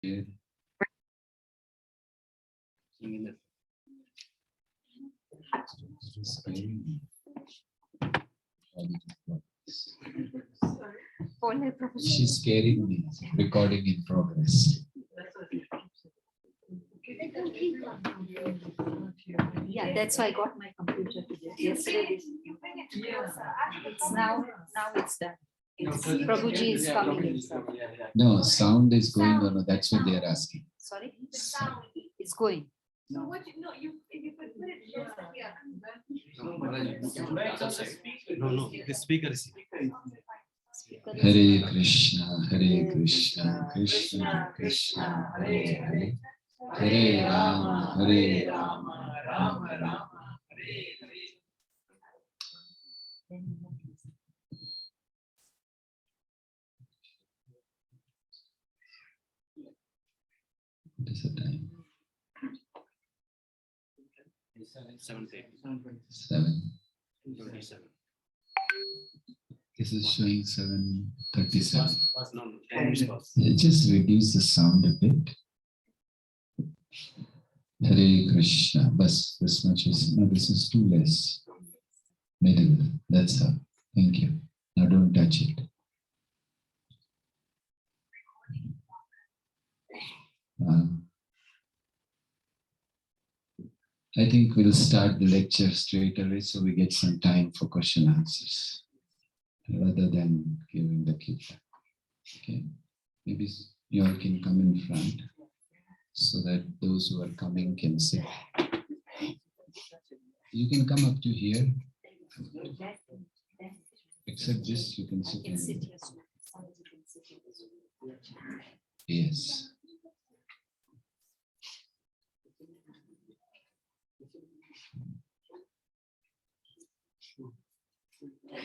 Yeah. She's scaring me. Recording in progress. Yeah, that's why I got my computer today. Yesterday, it's now it's done. Prabhuji is coming in. No, sound is going on. That's what they are asking. Sorry? The sound. It's going. So what you know, if you could put it closer here. No, the speaker is Hare Krishna, Krishna, Krishna, Hare Hare, Hare Rama, Rama, Rama, Hare Hare. What is the time? 7:27. This is showing 7:37. Just reduce the sound a bit. Hare Krishna. Bas, this much is, no, this is too less. Middle, that's how. Thank you. Now don't touch it. I think we'll start the lecture straight away so we get some time for question answers rather than giving the kirtan. Okay, maybe you all can come in front so that those who are coming can sit. You can come up to here. Except this, you can sit in. Yes.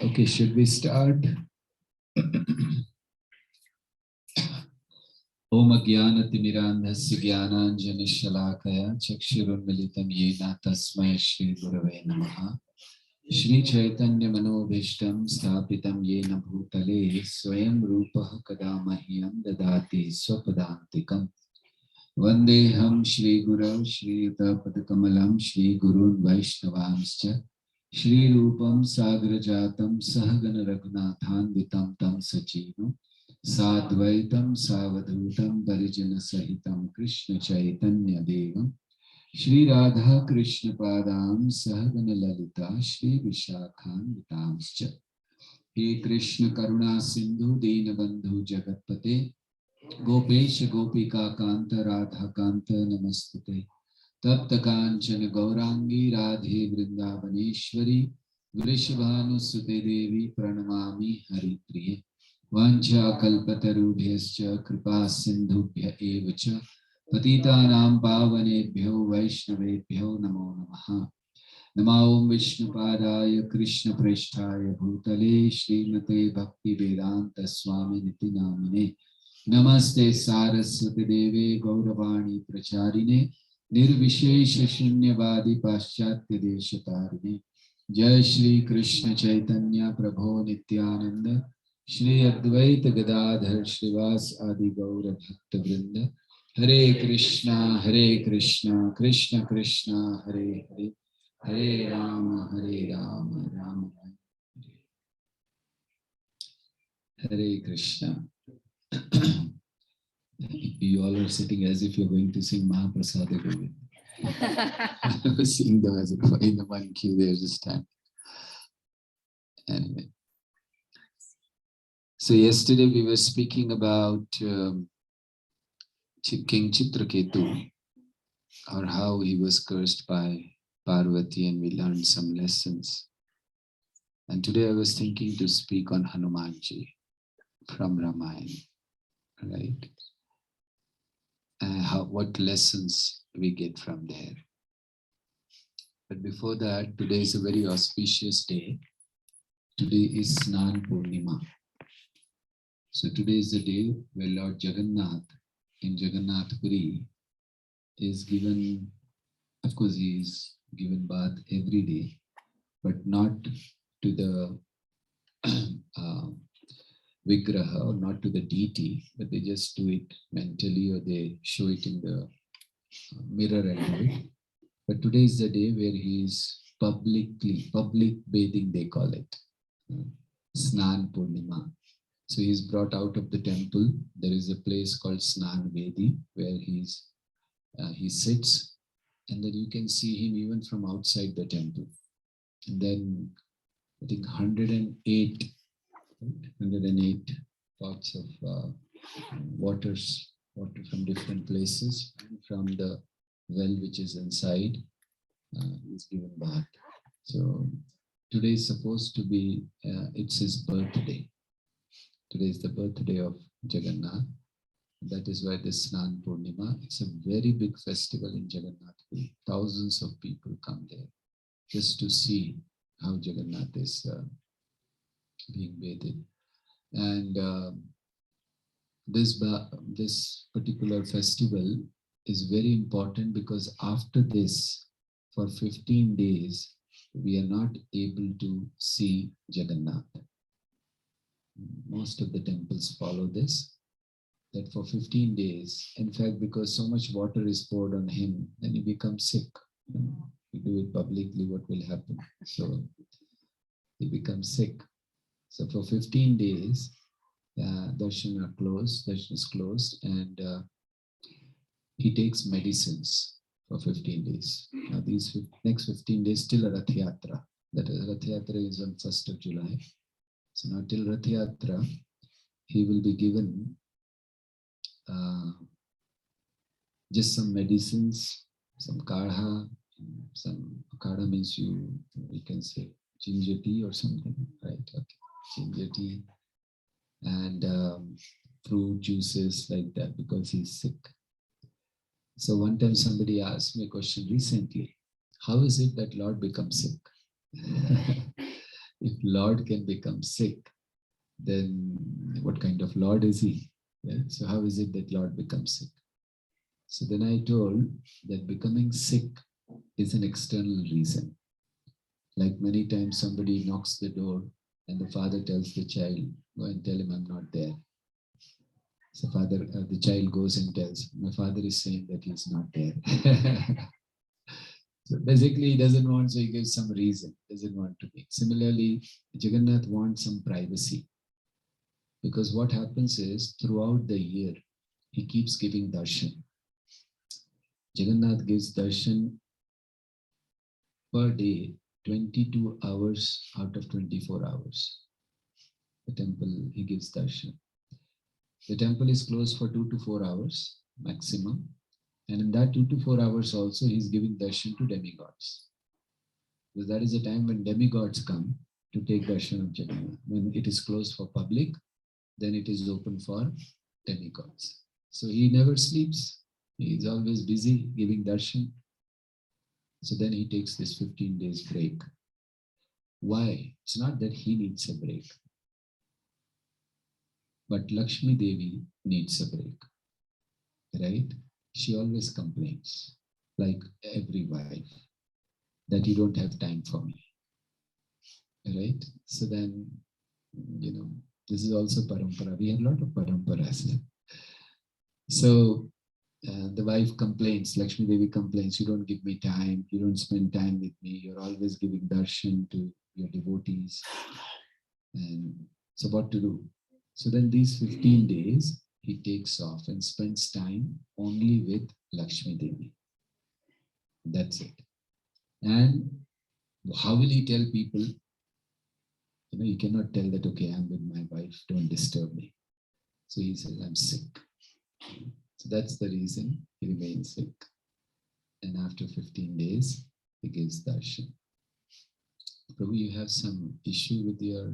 Okay, should we start? Om Ajnanatirmirandhasya Jnananjana Shalakaya Chakshurunmilitam Yena Tasmai Shri Gurave Namaha Shri Chaitanya Manobhishtam Sthapitam Yena Bhutale Swayam Rupah Kadamahyam Dadati Swapadantikam Vandeham Shri Gurav Shri Yuta Padakamalam Shri Gurun Vaishnavamscha Shri Rupam Sagrajatam Sahagana Raghunathan Vitam Tam Sajivam Sadvaitam Savadhutam Parijana Sahitam Krishna Chaitanya Devam Shri Radha Krishna Padam Sahagana Lalita Shri Vishakhan Vitamscha He Krishna Karuna Sindhu Dinabandhu Jagatpate Gopesh Gopika Kanta Radha Kanta Namastute Tapta Kanchana Gaurangi Radhe Vrindavaneshwari Vrishabhanu Sute Devi Pranamami Haripriye Vancha Kalpatarubhyascha Kripa Sindhubhya Evacha Patitanam Pavanebhyo Vaishnavebhyo Namo Namaha Namo Om Vishnupadaya Krishna Presthaya Bhutale Srimate Bhakti Vedanta Swami Niti Namine Namaste Saraswati Deve Gauravani Pracharine Nirvishesha Shunyavadi Paschatya Deshatarine Jai Shri Krishna Chaitanya Prabho Nityananda Shri Advaita Gadadhar Shrivas Adi Gaura Bhakta Vrinda Hare Krishna Krishna Krishna Hare Hare Hare Rama Rama Rama Hare Krishna. You all are sitting as if you're going to sing Mahaprasada Govind. I was seeing them as in the one queue there this time. Anyway. So yesterday we were speaking about King Chitraketu, or how he was cursed by Parvati, and we learned some lessons. And today I was thinking to speak on Hanumanji from Ramayana, right? What lessons we get from there. But before that, today is a very auspicious day. Today is Snan Purnima. So today is the day where Lord Jagannath in Jagannath Puri is given, of course he is given bath every day, but not to the Vigraha, or not to the deity, but they just do it mentally or they show it in the mirror and do it. But today is the day where he is public bathing, they call it. Snan Purnima. So he is brought out of the temple. There is a place called Snan Vedi where he sits, and then you can see him even from outside the temple. And then I think 108 pots of water from different places, and from the well which is inside is given bath. So today is supposed to be, it's his birthday. Today is the birthday of Jagannath. That is why this Snan Purnima, it's a very big festival in Jagannath. Thousands of people come there just to see how Jagannath is being bathed. And this particular festival is very important because after this, for 15 days, we are not able to see Jagannath. Most of the temples follow this, that for 15 days, in fact, because so much water is poured on him, then he becomes sick. You do it publicly, what will happen? So he becomes sick. So for 15 days, darshan is closed, and he takes medicines for 15 days. Now these next 15 days till Rath Yatra. That is, Rath Yatra is on 1st of July. So now till Rath Yatra, he will be given just some medicines, some kadha. Some kadha means you can say ginger tea or something, right? Okay. Ginger tea and fruit juices like that because he's sick. So one time somebody asked me a question recently, how is it that Lord becomes sick? If Lord can become sick, then what kind of Lord is he? Right? So how is it that Lord becomes sick? So then I told that becoming sick is an external reason. Like many times somebody knocks the door and the father tells the child, go and tell him I'm not there. So the child goes and tells, my father is saying that he's not there. So basically he doesn't want, so he gives some reason, doesn't want to be. Similarly, Jagannath wants some privacy. Because what happens is, throughout the year, he keeps giving darshan. Jagannath gives darshan per day, 22 hours out of 24 hours. The temple, he gives darshan. The temple is closed for 2 to 4 hours maximum. And in that 2 to 4 hours also, he's giving darshan to demigods. Because that is a time when demigods come to take darshan of Jagannath. When it is closed for public, then it is open for demigods. So he never sleeps. He is always busy giving darshan. So then he takes this 15 days break. Why? It's not that he needs a break. But Lakshmi Devi needs a break. Right? She always complains, like every wife, that you don't have time for me. Right? So then, this is also parampara. We have a lot of paramparas. So the wife complains, Lakshmi Devi complains, you don't give me time, you don't spend time with me, you're always giving darshan to your devotees. And so what to do? So then these 15 days, he takes off and spends time only with Lakshmi Devi. That's it. And how will he tell people? You cannot tell that, okay, I'm with my wife, don't disturb me. So he says, I'm sick. So that's the reason he remains sick. And after 15 days, he gives darshan. Prabhu, you have some issue with your...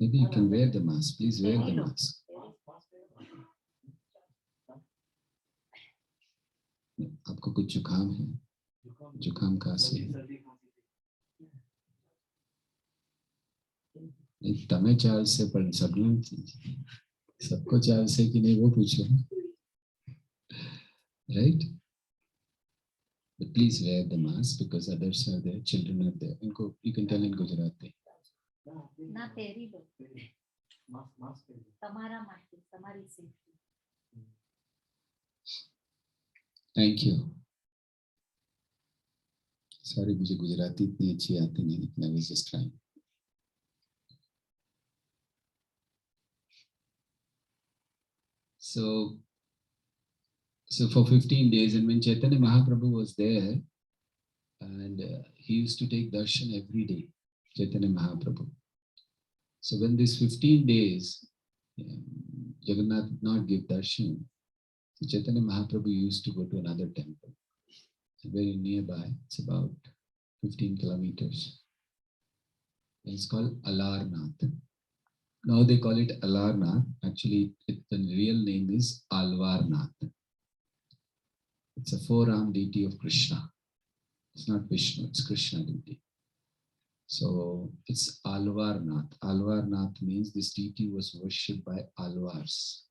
Maybe you can wear the mask. Please wear the mask. आपको कुछ जुकाम है? जुकाम खांसी है? नहीं, तमें चाल से पर सबको चाल से कि नहीं वो पूछो. right? But please wear the mask because others are there, children are there. You can tell in Gujarati. ના પહેરી લો તમારા માટે તમારી સેફટી. Thank you. Sorry, मुझे गुजराती इतनी अच्छी आती नहीं, लेकिन I was just trying. So for 15 days, and when Chaitanya Mahaprabhu was there, and he used to take darshan every day, Chaitanya Mahaprabhu. So when these 15 days, Jagannath did not give darshan, so Chaitanya Mahaprabhu used to go to another temple, very nearby. It's about 15 kilometers. It's called Alarnath. Now they call it Alarnath. Actually, the real name is Alvarnath. It's a four-armed deity of Krishna. It's not Vishnu, it's Krishna deity. So it's Alvarnath. Alvarnath means this deity was worshipped by Alvars.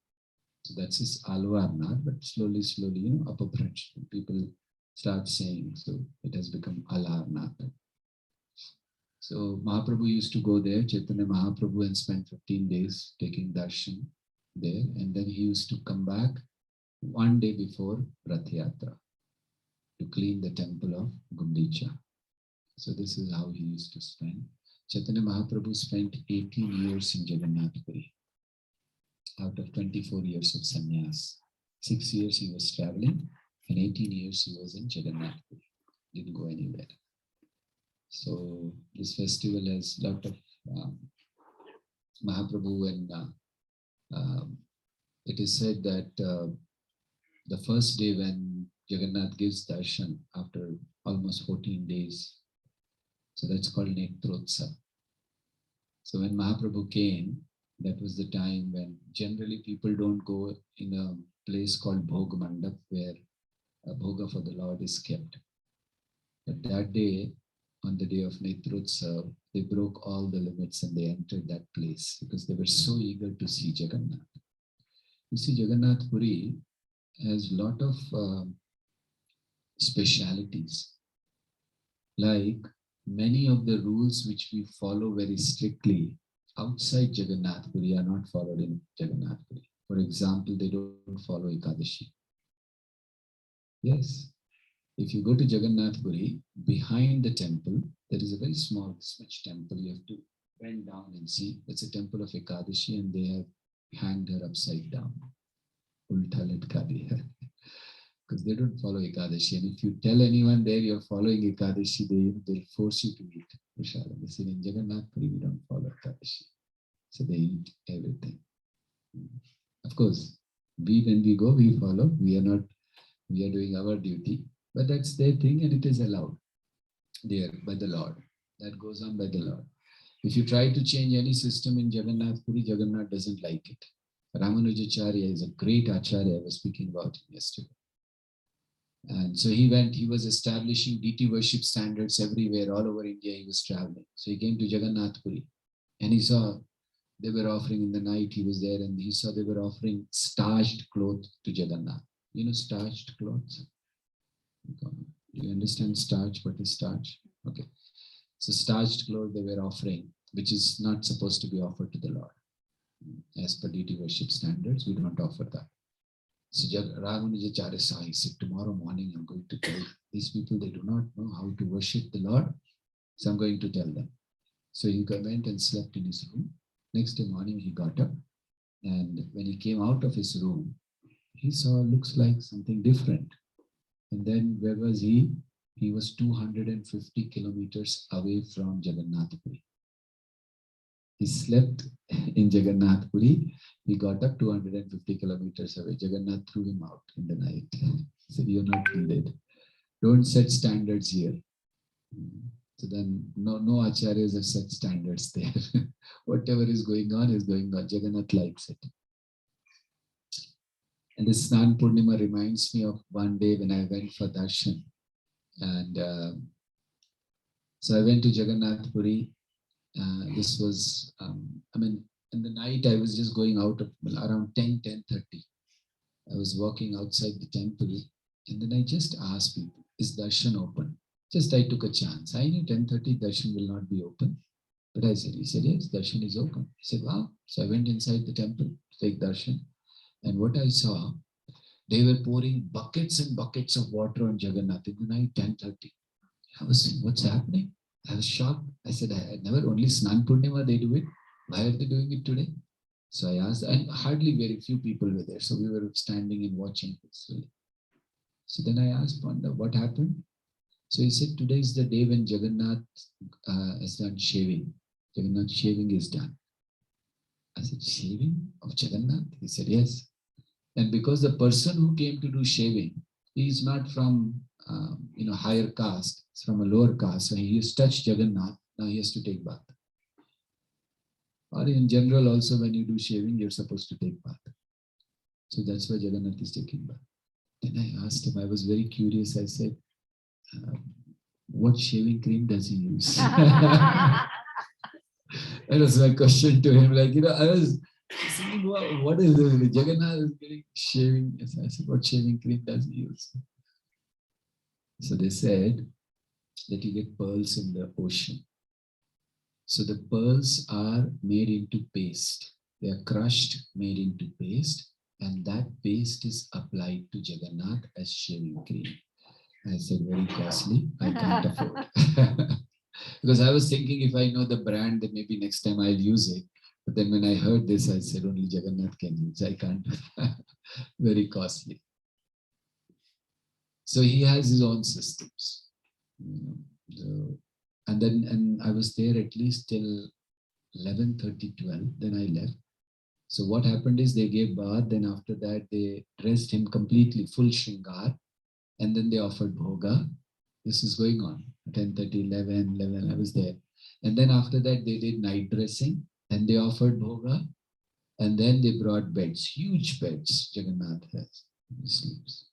So that's his Alvarnath, but slowly, upper branch, people start saying, so it has become Alarnath. So Mahaprabhu used to go there, Chaitanya Mahaprabhu, and spend 15 days taking darshan there. And then he used to come back one day before Rath Yatra to clean the temple of Gundicha. So this is how he used to spend. Chaitanya Mahaprabhu spent 18 years in Jagannath Puri out of 24 years of sannyas. 6 years he was traveling and 18 years he was in Jagannath Puri. Didn't go anywhere. So this festival has a lot of Mahaprabhu, and it is said that the first day when Jagannath gives darshan after almost 14 days, so that's called Netrotsa. So when Mahaprabhu came, that was the time when generally people don't go in a place called Bhog Mandap where a bhoga for the Lord is kept. But that day, on the day of Netrotsa, they broke all the limits and they entered that place because they were so eager to see Jagannath. You see, Jagannath Puri has a lot of specialities. Like many of the rules which we follow very strictly outside Jagannath Puri are not followed in Jagannath Puri. For example, they don't follow Ekadashi. Yes. If you go to Jagannath Puri, behind the temple, there is a very small, this much temple. You have to bend down and see. It's a temple of Ekadashi and they have hanged her upside down. Ulta latka diya. Because they don't follow Ekadashi. And if you tell anyone there you're following Ekadashi, they'll force you to eat prasada. They say in Jagannath Puri, we don't follow Ekadashi. So they eat everything. Of course, when we go, we follow. We are doing our duty. But that's their thing and it is allowed there by the Lord. That goes on by the Lord. If you try to change any system in Jagannath Puri, Jagannath doesn't like it. Ramanujacharya is a great acharya. I was speaking about him yesterday. And so he was establishing deity worship standards everywhere, all over India. He was traveling. So he came to Jagannath Puri and he saw they were offering in the night. He was there and he saw they were offering starched cloth to Jagannath. You know, starched clothes? Do you understand starch? What is starch? Okay. So starched clothes they were offering, which is not supposed to be offered to the Lord. As per deity worship standards, we don't offer that. So Ramanujacharya said, tomorrow morning I'm going to tell these people they do not know how to worship the Lord. So I'm going to tell them. So he went and slept in his room. Next day morning he got up and when he came out of his room, he saw looks like something different. And then where was he? He was 250 kilometers away from Jagannath Puri. He slept in Jagannath Puri. He got up 250 kilometers away. Jagannath threw him out in the night. He said, you're not needed. Don't set standards here. So then no acharyas have set standards there. Whatever is going on is going on. Jagannath likes it. And this Snan Purnima reminds me of one day when I went for darshan. And so I went to Jagannath Puri. This was, in the night I was just going out of around 10:30. I was walking outside the temple And then I just asked people, is darshan open? Just I took a chance. I knew 10:30 darshan will not be open. But I said, he said, yes, darshan is open. I said, wow. So I went inside the temple to take darshan. And what I saw, they were pouring buckets and buckets of water on Jagannath in the night, 10:30. I was, what's happening? I was shocked. I said, I had never, only Snan Purnima they do it. Why are they doing it today? So I asked, and hardly very few people were there. So we were standing and watching peacefully. So then I asked Panda, what happened? So he said, today is the day when Jagannath has done shaving. Jagannath shaving is done. I said, shaving of Jagannath? He said, yes. And because the person who came to do shaving, he is not from higher caste, it's from a lower caste. So he has touched Jagannath, now he has to take bath. Or in general also when you do shaving, you're supposed to take bath. So that's why Jagannath is taking bath. Then I asked him, I was very curious, I said, what shaving cream does he use? That was my question to him. Like, I was saying, what is this? Jagannath is getting shaving. Yes, I said, what shaving cream does he use? So they said that you get pearls in the ocean. So the pearls are made into paste. They are crushed, made into paste, and that paste is applied to Jagannath as shaving cream. I said, very costly, I can't afford. Because I was thinking if I know the brand, then maybe next time I'll use it. But then when I heard this, I said, only Jagannath can use. I can't. Very costly. So he has his own systems. And I was there at least till 11:30, 12. Then I left. So what happened is they gave bath. Then after that, they dressed him completely, full shringar. And then they offered bhoga. This is going on. 10:30, 11, I was there. And then after that, they did night dressing. And they offered bhoga. And then they brought beds, huge beds Jagannath has. He sleeps.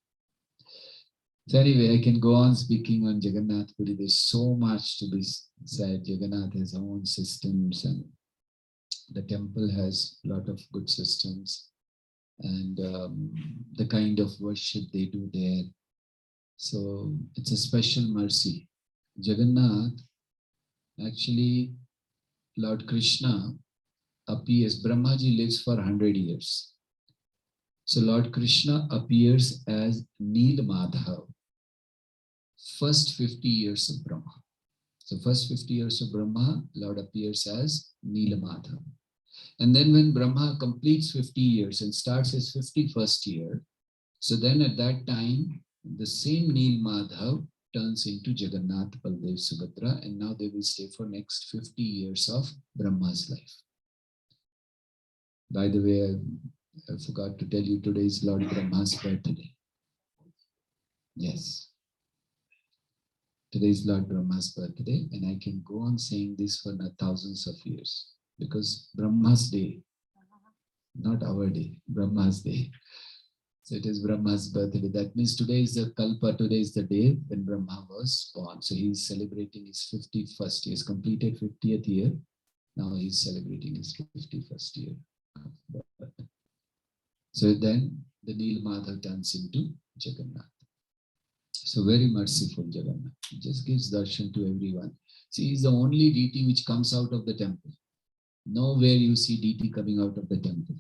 So anyway, I can go on speaking on Jagannath Puri. There's so much to be said. Jagannath has own systems and the temple has a lot of good systems and the kind of worship they do there. So it's a special mercy. Jagannath, actually, Lord Krishna appears, Brahmaji lives for 100 years. So Lord Krishna appears as Neel Madhav, first 50 years of Brahma. So first 50 years of Brahma, Lord appears as Neel Madhav. And then when Brahma completes 50 years and starts his 51st year, so then at that time, the same Neel Madhav turns into Jagannath, Baldev, Subhadra, and now they will stay for next 50 years of Brahma's life. By the way, I forgot to tell you, today is Lord Brahma's birthday. Yes. Today is Lord Brahma's birthday, and I can go on saying this for thousands of years, because Brahma's day, not our day, Brahma's day. So it is Brahma's birthday. That means today is the Kalpa, today is the day when Brahma was born. So he is celebrating his 51st. He has completed 50th year. Now he is celebrating his 51st year. So then the Neel Madhav turns into Jagannath. So very merciful Jagannath. He just gives darshan to everyone. See, he is the only deity which comes out of the temple. Nowhere you see deity coming out of the temple.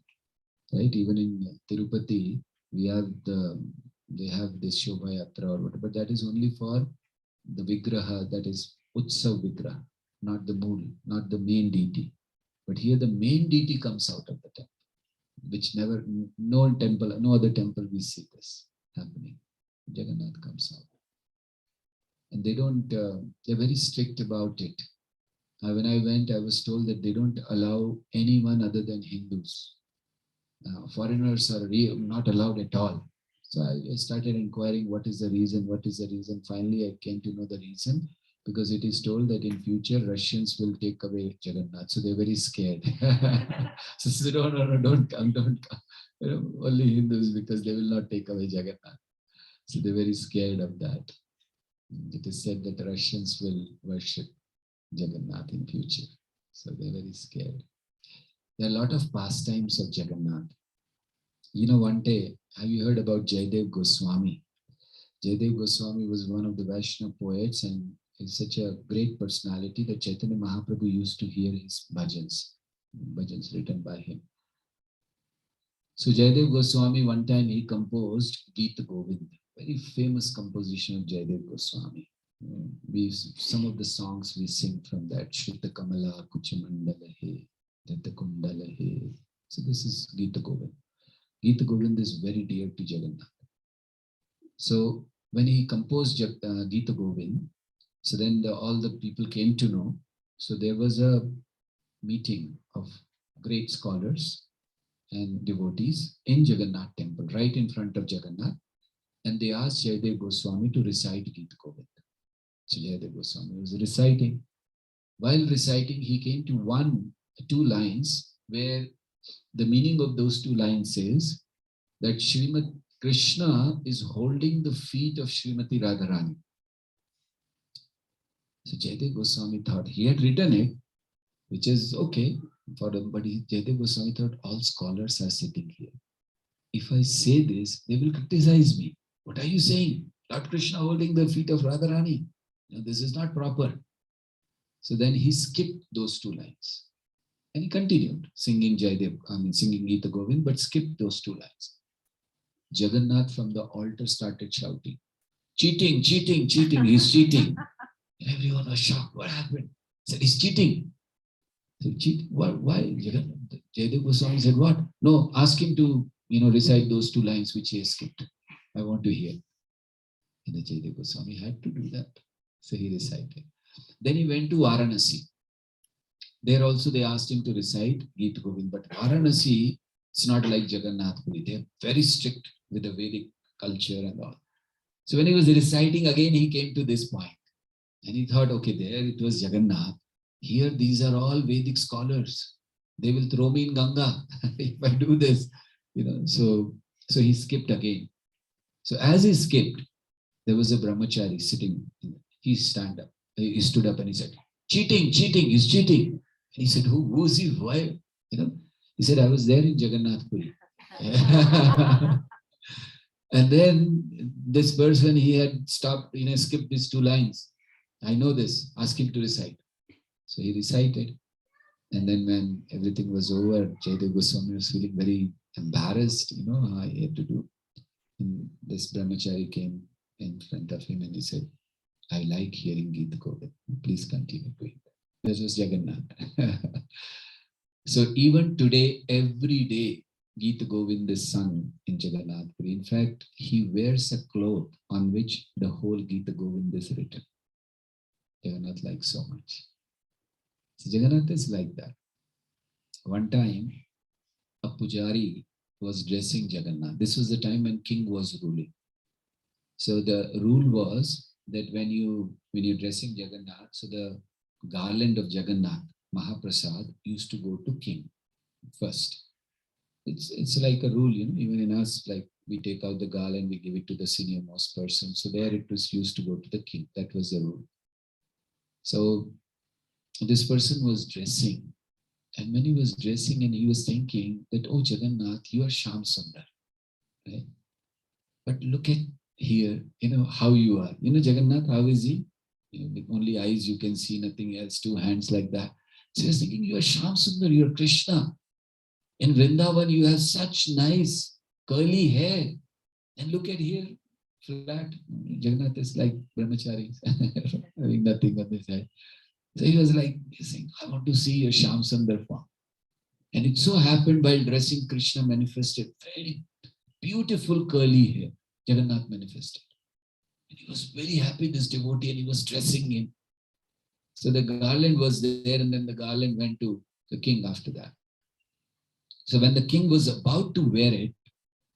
Right? Even in Tirupati, they have this Shobha Yatra or whatever, but that is only for the Vigraha, that is Utsav Vigraha, not the Mool, not the main deity. But here the main deity comes out of the temple, which never, no other temple we see this happening. Jagannath comes out. And they don't, they're very strict about it. When I went, I was told that they don't allow anyone other than Hindus. Foreigners are not allowed at all. So I started inquiring what is the reason. Finally, I came to know the reason, because it is told that in future Russians will take away Jagannath. So they're very scared. So don't come. Only Hindus, because they will not take away Jagannath. So they're very scared of that. It is said that Russians will worship Jagannath in future. So they're very scared. There are a lot of pastimes of Jagannath. One day, have you heard about Jayadev Goswami? Jayadev Goswami was one of the Vaishnava poets and is such a great personality that Chaitanya Mahaprabhu used to hear his bhajans written by him. So Jayadev Goswami, one time he composed Geeta Govind, very famous composition of Jayadev Goswami. Some of the songs we sing from that, Shritta Kamala, Kuchamandala He, Dutta Kundala He. So this is Geeta Govind. Geeta Govind is very dear to Jagannath. So when he composed Geeta Govind, so then all the people came to know. So there was a meeting of great scholars and devotees in Jagannath temple, right in front of Jagannath. And they asked Jayadev Goswami to recite Geeta Govind. So Jayadev Goswami was reciting. While reciting, he came to two lines where the meaning of those two lines says that Srimad Krishna is holding the feet of Srimati Radharani. So Jayadev Goswami thought, he had written it, which is okay for him, but Jayadev Goswami thought, all scholars are sitting here. If I say this, they will criticize me. What are you saying? Lord Krishna holding the feet of Radharani. No, this is not proper. So then he skipped those two lines. And he continued singing singing Geeta Govind, but skipped those two lines. Jagannath from the altar started shouting, cheating, cheating, cheating, he's cheating. And everyone was shocked. What happened? He said, he's cheating. So cheat? Why? Jayadev Goswami said, what? No, ask him to recite those two lines which he has skipped. I want to hear. And the Jayadev Goswami had to do that. So he recited. Then he went to Varanasi. There also they asked him to recite Geeta Govind. But Varanasi, it's not like Jagannath Puri. They're very strict with the Vedic culture and all. So when he was reciting again, he came to this point. And he thought, okay, there it was Jagannath. Here, these are all Vedic scholars. They will throw me in Ganga if I do this. So he skipped again. So as he skipped, there was a brahmachari sitting. He He stood up and he said, cheating, cheating, he's cheating. And he said, who is he? Why? He said, I was there in Jagannath Puri. And then this person, he had stopped, skipped these two lines. I know this, ask him to recite. So he recited. And then when everything was over, Jayadev Goswami was feeling very embarrassed, how he had to do. And this brahmachari came in front of him and he said, I like hearing Geeta Govind. Please continue doing that. This was Jagannath. So even today, every day, Geeta Govind is sung in Jagannath Puri. In fact, he wears a cloth on which the whole Geeta Govind is written. Jagannath likes so much. So Jagannath is like that. One time, a pujari was dressing Jagannath. This was the time when king was ruling. So the rule was that when you're dressing Jagannath, so the garland of Jagannath, Mahaprasad, used to go to king first. It's like a rule, even in us, like we take out the garland, we give it to the senior most person. So there it was used to go to the king. That was the rule. So this person was dressing. And when he was dressing and he was thinking that, oh, Jagannath, you are Shyam Sundar, right? But look at here, how you are. Jagannath, how is he? With only eyes you can see, nothing else, two hands like that. So he was thinking, you are Shyam Sundar, you are Krishna. In Vrindavan, you have such nice curly hair. And look at here, flat. Jagannath is like brahmachari, having nothing on his head. So he was like, saying, I want to see your Shyam Sundar form. And it so happened while dressing, Krishna manifested very beautiful curly hair. Jagannath manifested. And he was very happy, this devotee, and he was dressing him. So the garland was there, and then the garland went to the king after that. So when the king was about to wear it,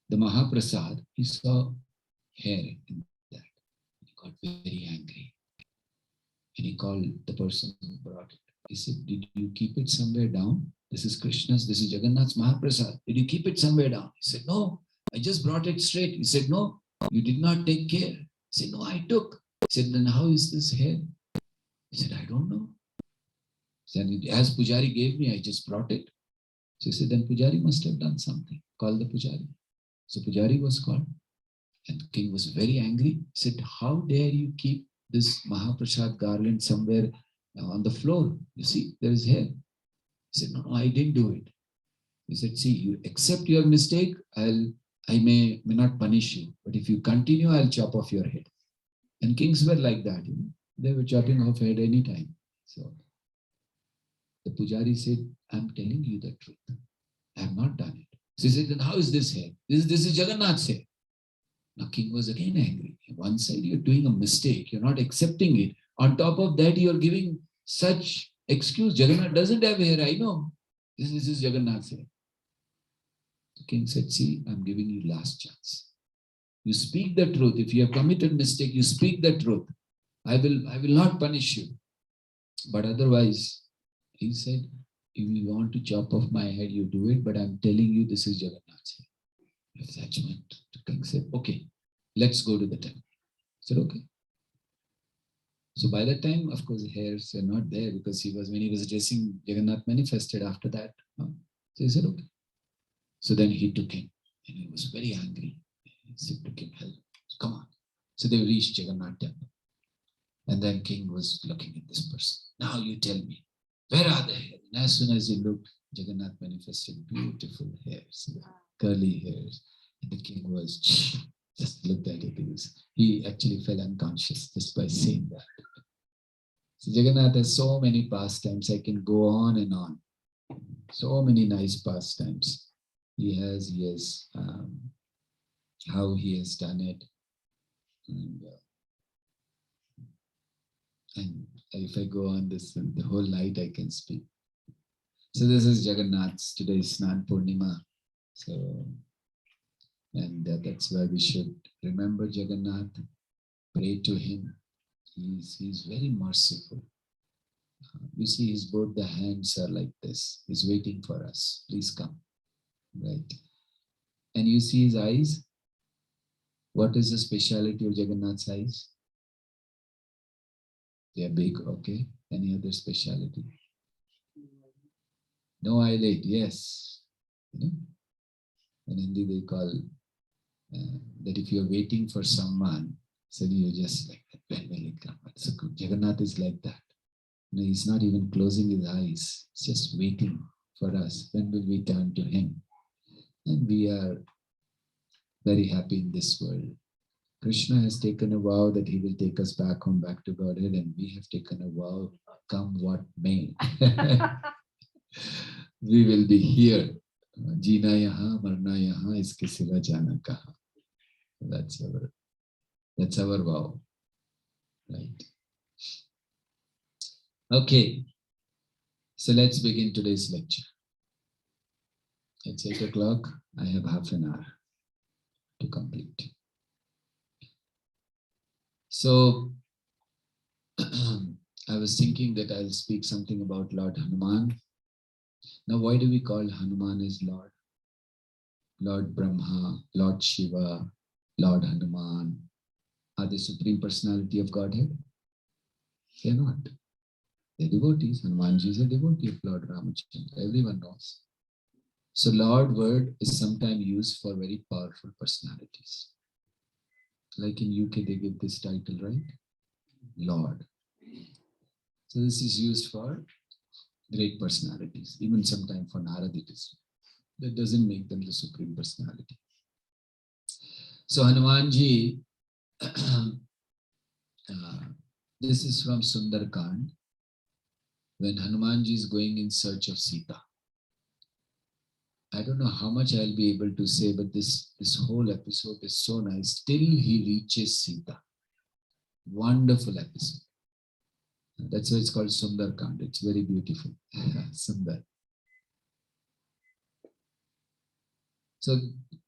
the Mahaprasad, he saw hair in that. He got very angry. And he called the person who brought it. He said, did you keep it somewhere down? This is Krishna's, this is Jagannath's Mahaprasad. Did you keep it somewhere down? He said, no, I just brought it straight. He said, no, you did not take care. He said, no, I took. He said, then how is this hair? He said, I don't know. He said, as Pujari gave me, I just brought it. So he said, then Pujari must have done something. Call the Pujari. So Pujari was called. And the king was very angry. He said, how dare you keep this Mahaprasad garland somewhere on the floor? You see, there is hair. He said, no, I didn't do it. He said, see, you accept your mistake, I may not punish you, but if you continue, I'll chop off your head. And kings were like that, you know. They were chopping off head anytime. So the pujari said, I'm telling you the truth. I have not done it. So he said, then how is this hair? This is Jagannath's hair. Now king was again angry. On one side, you're doing a mistake. You're not accepting it. On top of that, you're giving such excuse. Jagannath doesn't have hair. I know. This is Jagannath's hair. The king said, see, I'm giving you last chance. You speak the truth. If you have committed mistake, you speak the truth. I will not punish you. But otherwise, he said, if you want to chop off my head, you do it. But I'm telling you, this is Jagannath's hair. Judgment. The king said, okay, let's go to the temple. I said, okay. So by that time, of course, the hairs were not there because when he was dressing, Jagannath manifested after that. So he said, okay. So then he took him and he was very angry. He said to him, hell, come on. So they reached Jagannath temple. And then king was looking at this person. Now you tell me, where are the hairs? And as soon as he looked, Jagannath manifested beautiful hairs, curly hairs. And the king was just looked at it. He actually fell unconscious just by saying that. So Jagannath has so many pastimes. I can go on and on. So many nice pastimes. He has how he has done it. And if I go on this, the whole night I can speak. So this is Jagannath's. Today is Snan Purnima. So, and that's why we should remember Jagannath, pray to him. He's very merciful. You see, both the hands are like this. He's waiting for us. Please come. Right. And you see his eyes. What is the speciality of Jagannath's eyes? They are big, okay. Any other speciality? No eyelid, yes. You know, in Hindi they call that if you're waiting for someone, so you just like, when will it come? So Jagannath is like that. No, he's not even closing his eyes. He's just waiting for us. When will we turn to him? And we are very happy in this world. Krishna has taken a vow that he will take us back home, back to Godhead, and we have taken a vow, come what may. We will be here. Jeena yaha, marna yaha, iske siva jana kaha. That's our vow. Right. Okay. So let's begin today's lecture. It's 8 o'clock. I have half an hour to complete. So I was thinking that I'll speak something about Lord Hanuman. Now, why do we call Hanuman as Lord? Lord Brahma, Lord Shiva, Lord Hanuman. Are they Supreme Personality of Godhead? They're not. They're devotees. Hanumanji is a devotee of Lord Ramachandra. Everyone knows. So Lord word is sometimes used for very powerful personalities. Like in UK, they give this title, right? Lord. So this is used for great personalities. Even sometimes for Narad it is. That doesn't make them the Supreme Personality. So Hanumanji, this is from Sundarkand, when Hanumanji is going in search of Sita. I don't know how much I'll be able to say, but this whole episode is so nice. Till he reaches Sita. Wonderful episode. That's why it's called Sundarkand. It's very beautiful. Sundar. So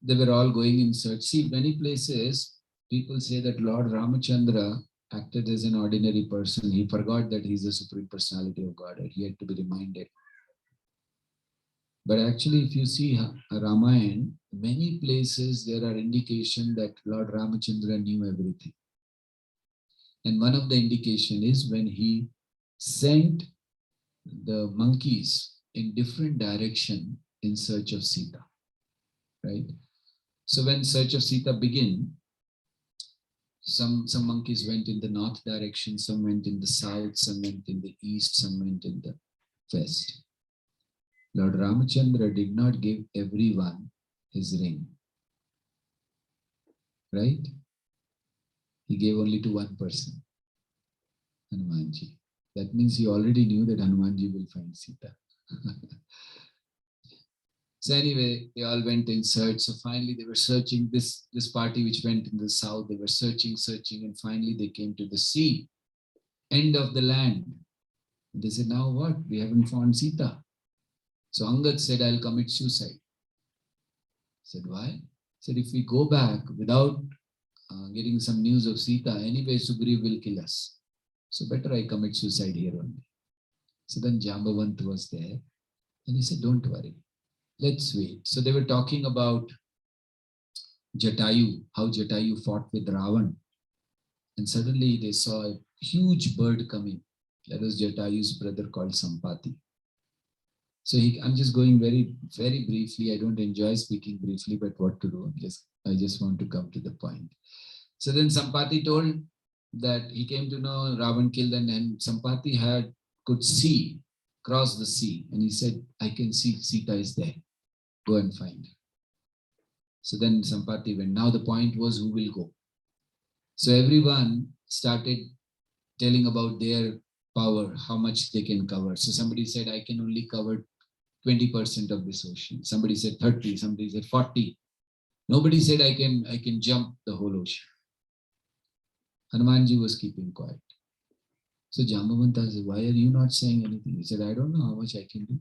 they were all going in search. See, many places, people say that Lord Ramachandra acted as an ordinary person. He forgot that he's the Supreme Personality of Godhead. He had to be reminded. But actually, if you see Ramayana, many places there are indications that Lord Ramachandra knew everything. And one of the indication is when he sent the monkeys in different direction in search of Sita. Right? So when search of Sita began, Some monkeys went in the north direction, some went in the south, some went in the east, some went in the west. Lord Ramachandra did not give everyone his ring, right? He gave only to one person, Hanumanji. That means he already knew that Hanumanji will find Sita. So anyway, they all went in search. So finally they were searching, this party which went in the south, they were searching, and finally they came to the sea, end of the land. And they said, now what? We haven't found Sita. So Angad said, I'll commit suicide. Said, why? Said, if we go back without getting some news of Sita, anyway Sugriv will kill us. So better I commit suicide here only. So then Jambavant was there and he said, don't worry, let's wait. So they were talking about Jatayu, how Jatayu fought with Ravan. And suddenly they saw a huge bird coming. That was Jatayu's brother called Sampati. So I'm just going very, very briefly. I don't enjoy speaking briefly, but what to do? I just want to come to the point. So then Sampati told that he came to know Ravan killed, and Sampati could see, cross the sea. And he said, I can see Sita is there. Go and find her. So then Sampati went. Now the point was, who will go? So everyone started telling about their power, how much they can cover. So somebody said, I can only cover 20% of this ocean. Somebody said 30, somebody said 40. Nobody said I can jump the whole ocean. Hanumanji was keeping quiet. So Jambavanta said, why are you not saying anything? He said, I don't know how much I can do.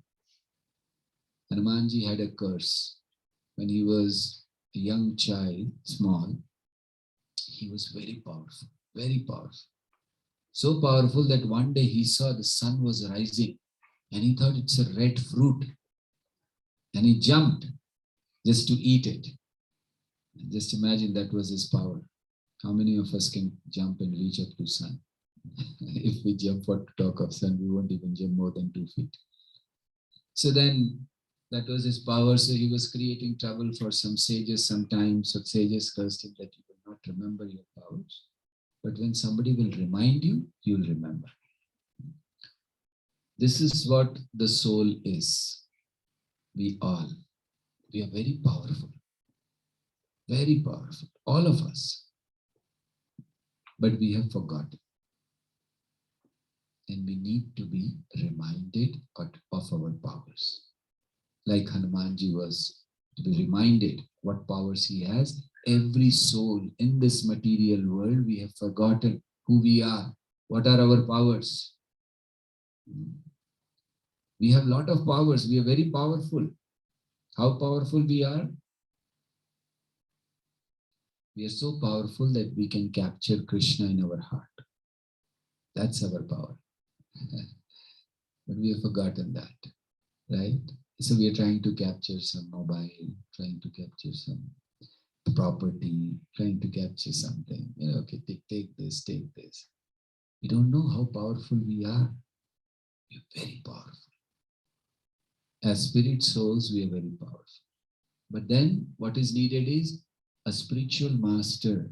Hanumanji had a curse. When he was a young child, small, he was very powerful, very powerful. So powerful that one day he saw the sun was rising and he thought it's a red fruit. And he jumped just to eat it. And just imagine that was his power. How many of us can jump and reach up to sun? If we jump, what to talk of sun, we won't even jump more than 2 feet. So then that was his power. So he was creating trouble for some sages sometimes. So sages cursed him that you will not remember your powers. But when somebody will remind you, you'll remember. This is what the soul is. We are very powerful. Very powerful. All of us. But we have forgotten. And we need to be reminded of our powers. Like Hanumanji was to be reminded what powers he has. Every soul in this material world, we have forgotten who we are. What are our powers? We have a lot of powers. We are very powerful. How powerful we are? We are so powerful that we can capture Krishna in our heart. That's our power. But we have forgotten that, right? So we are trying to capture some mobile, trying to capture some property, trying to capture something. Okay, take this, take this. We don't know how powerful we are. We are very powerful. As spirit souls, we are very powerful. But then what is needed is a spiritual master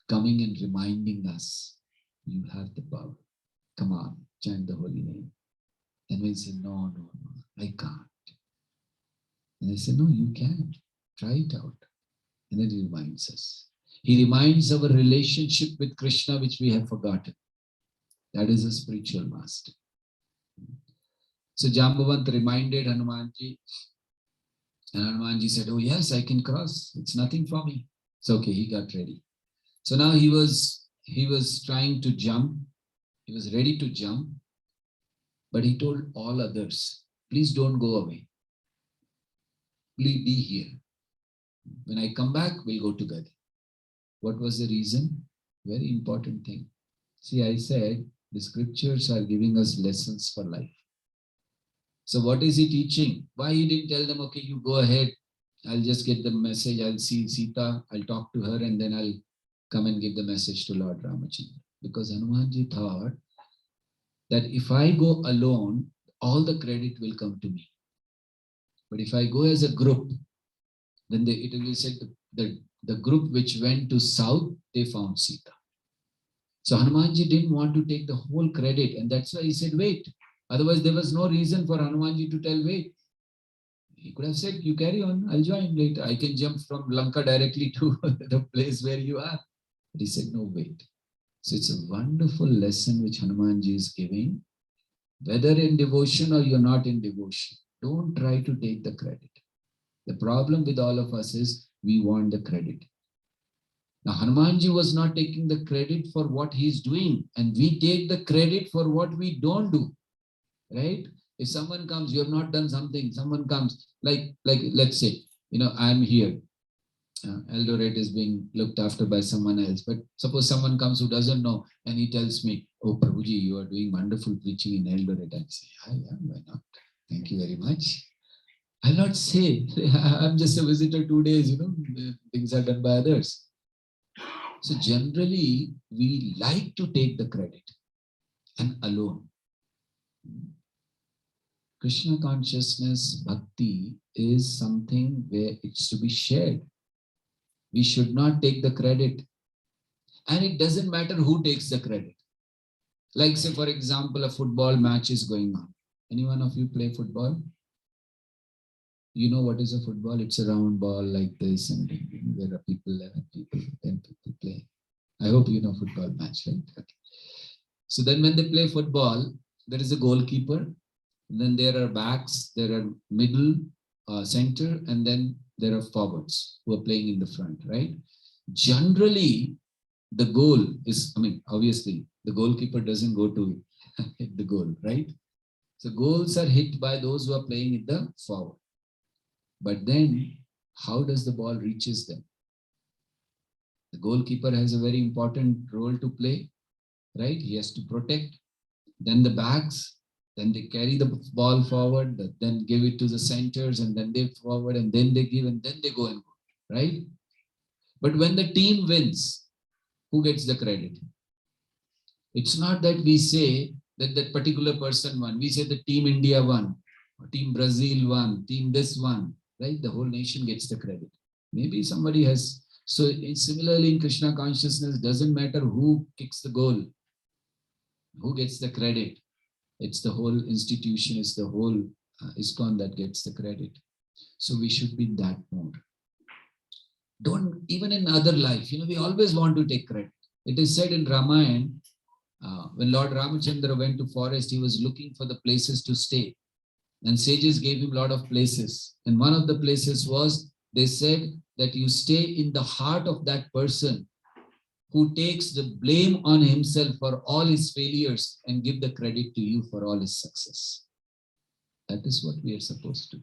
coming and reminding us, you have the power. Come on, chant the holy name. And we say, no, I can't. And I say, no, you can. Try it out. And then he reminds us. He reminds our relationship with Krishna, which we have forgotten. That is a spiritual master. So Jambavant reminded Hanumanji. And Hanumanji said, oh yes, I can cross. It's nothing for me. It's okay, he got ready. So now he was trying to jump. He was ready to jump. But he told all others, please don't go away. Please be here. When I come back, we'll go together. What was the reason? Very important thing. See, I said the scriptures are giving us lessons for life. So what is he teaching? Why he didn't tell them, okay, you go ahead. I'll just get the message. I'll see Sita. I'll talk to her and then I'll come and give the message to Lord Ramachandra. Because Hanumanji thought that if I go alone, all the credit will come to me. But if I go as a group, then it will be said the group which went to south, they found Sita. So Hanumanji didn't want to take the whole credit, and that's why he said, wait. Otherwise, there was no reason for Hanumanji to tell, wait. He could have said, you carry on, I'll join later. I can jump from Lanka directly to the place where you are. But he said, no, wait. So it's a wonderful lesson which Hanumanji is giving. Whether in devotion or you're not in devotion, don't try to take the credit. The problem with all of us is we want the credit. Now, Hanumanji was not taking the credit for what he's doing, and we take the credit for what we don't do, right? If someone comes, you have not done something, someone comes, like let's say, I'm here. Eldoret is being looked after by someone else. But suppose someone comes who doesn't know and he tells me, oh, Prabhuji, you are doing wonderful preaching in Eldoret. I say, I am, why not? Thank you very much. I'll not say, I'm just a visitor 2 days, things are done by others. So generally, we like to take the credit and alone. Krishna consciousness, bhakti is something where it's to be shared. We should not take the credit. And it doesn't matter who takes the credit. Like say, for example, a football match is going on. Any one of you play football? You know what is a football? It's a round ball like this, and there are people, 11 people, 10 people play. I hope you know football match, right? Okay. So then when they play football, there is a goalkeeper, then there are backs, there are middle, center, and then there are forwards who are playing in the front, right? Generally, the goal is, obviously, the goalkeeper doesn't go to hit the goal, right? So goals are hit by those who are playing in the forward. But then, how does the ball reaches them? The goalkeeper has a very important role to play, right? He has to protect. Then the backs, then they carry the ball forward, then give it to the centers, and then they forward, and then they give, and then they go and go, right? But when the team wins, who gets the credit? It's not that we say that that particular person won. We say the team India won, or team Brazil won, team this one, right? The whole nation gets the credit. Maybe somebody has. So similarly in Krishna consciousness, doesn't matter who kicks the goal, who gets the credit. It's the whole institution, it's the whole ISKCON that gets the credit. So we should be in that mode. Don't, even in other life, we always want to take credit. It is said in Ramayana, when Lord Ramachandra went to forest, he was looking for the places to stay. And sages gave him a lot of places. And one of the places was, they said that you stay in the heart of that person who takes the blame on himself for all his failures and give the credit to you for all his success. That is what we are supposed to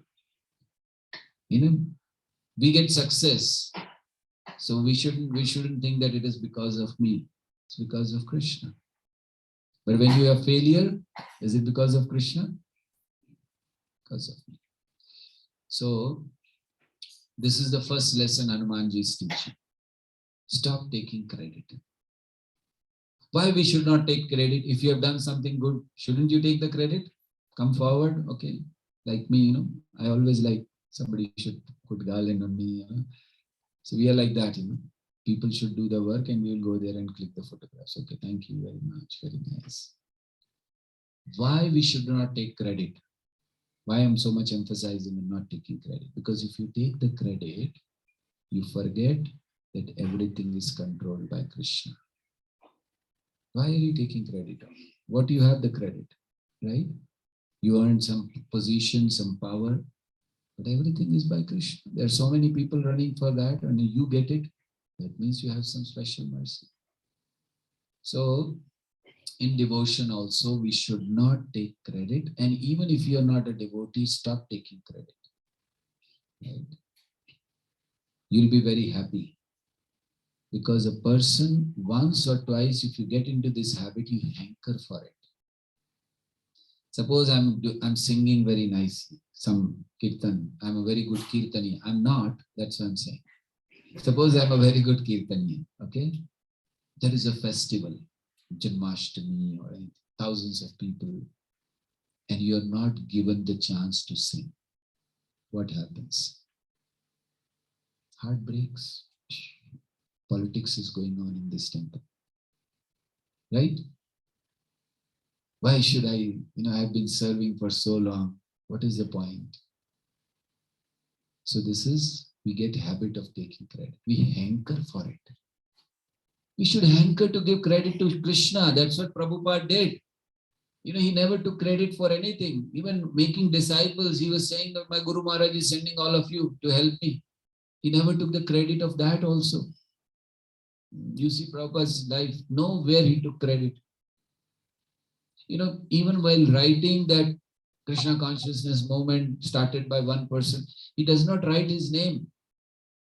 do. We get success. So we shouldn't think that it is because of me. It's because of Krishna. But when you have failure, is it because of Krishna? Because of me. So this is the first lesson Hanumanji is teaching. Stop taking credit. Why we should not take credit? If you have done something good, shouldn't you take the credit? Come forward, okay? Like me, I always like somebody should put garland on me. So we are like that, People should do the work and we will go there and click the photographs. Okay, thank you very much. Very nice. Why we should not take credit? Why I'm so much emphasizing on not taking credit? Because if you take the credit, you forget that everything is controlled by Krishna. Why are you taking credit on? What do you have the credit, right? You earned some position, some power, but everything is by Krishna. There are so many people running for that, and you get it. That means you have some special mercy. So in devotion also, we should not take credit. And even if you are not a devotee, stop taking credit. Right? You'll be very happy. Because a person, once or twice, if you get into this habit, you hanker for it. Suppose I'm singing very nicely, some kirtan. I'm a very good kirtaniya. I'm not, that's what I'm saying. Suppose I'm a very good kirtaniya, okay? There is a festival, Janmashtami or anything, thousands of people, and you're not given the chance to sing. What happens? Heart breaks. Politics is going on in this temple. right? Why should I, I've been serving for so long. What is the point? So we get habit of taking credit. We hanker for it. We should hanker to give credit to Krishna. That's what Prabhupada did. He never took credit for anything. Even making disciples, he was saying that my Guru Maharaj is sending all of you to help me. He never took the credit of that also. You see Prabhupada's life, nowhere he took credit. Even while writing that Krishna consciousness movement started by one person, he does not write his name.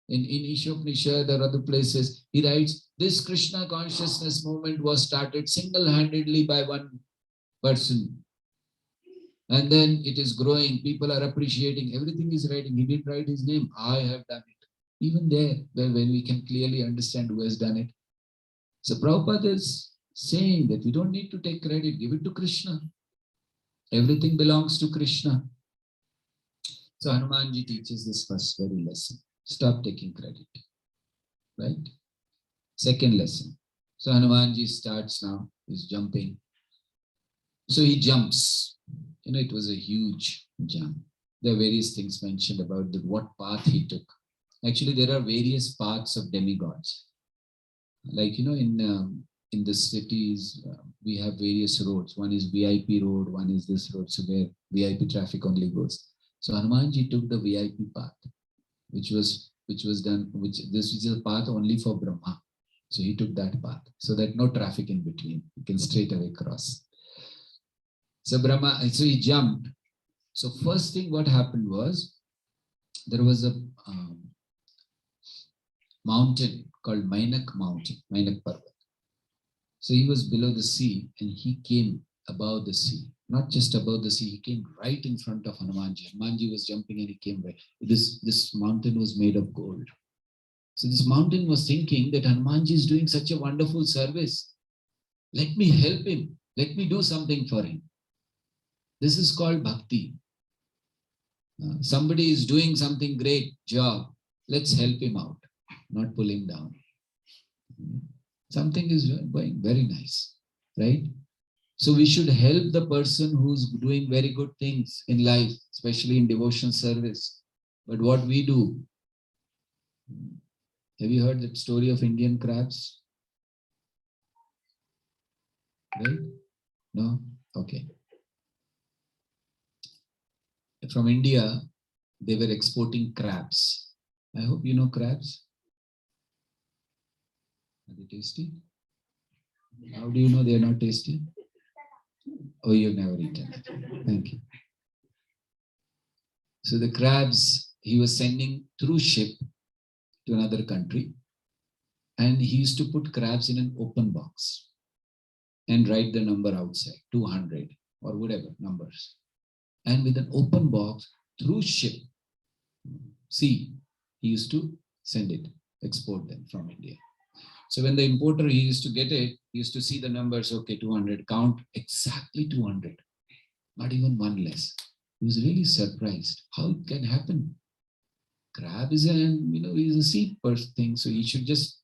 In Ishopanishad or other places, he writes, this Krishna consciousness movement was started single-handedly by one person. And then it is growing, people are appreciating, everything is writing. He didn't write his name, I have done it. Even there, when we can clearly understand who has done it. So Prabhupada is saying that we don't need to take credit, give it to Krishna. Everything belongs to Krishna. So Hanumanji teaches this first very lesson. Stop taking credit. Right? Second lesson. So Hanumanji starts now, he's jumping. So he jumps. It was a huge jump. There are various things mentioned about what path he took. Actually, there are various paths of demigods. Like, in the cities, we have various roads. One is VIP road, one is this road, so where VIP traffic only goes. So Hanumanji took the VIP path, which was done, this is a path only for Brahma. So he took that path, so that no traffic in between. You can straight away cross. So he jumped. So first thing what happened was, there was a mountain called Mainak Mountain, Mainak Parvat. So he was below the sea and he came above the sea. Not just above the sea, he came right in front of Hanumanji. Hanumanji was jumping and he came right. This mountain was made of gold. So this mountain was thinking that Hanumanji is doing such a wonderful service. Let me help him. Let me do something for him. This is called bhakti. Somebody is doing something great job. Let's help him out, not pull him down. Something is going very nice, right? So we should help the person who's doing very good things in life, especially in devotion service. But what we do, have you heard that story of Indian crabs? Right? No? Okay. From India, they were exporting crabs. I hope you know crabs. Are they tasty? How do you know they are not tasty? Oh, you've never eaten. Thank you. So the crabs, he was sending through ship to another country. And he used to put crabs in an open box and write the number outside, 200 or whatever numbers. And with an open box through ship, sea, he used to send it, export them from India. So when the importer, he used to get it, he used to see the numbers, okay, 200, count exactly 200, not even one less. He was really surprised. How it can happen? Crab is he's a sea person thing, so he should just,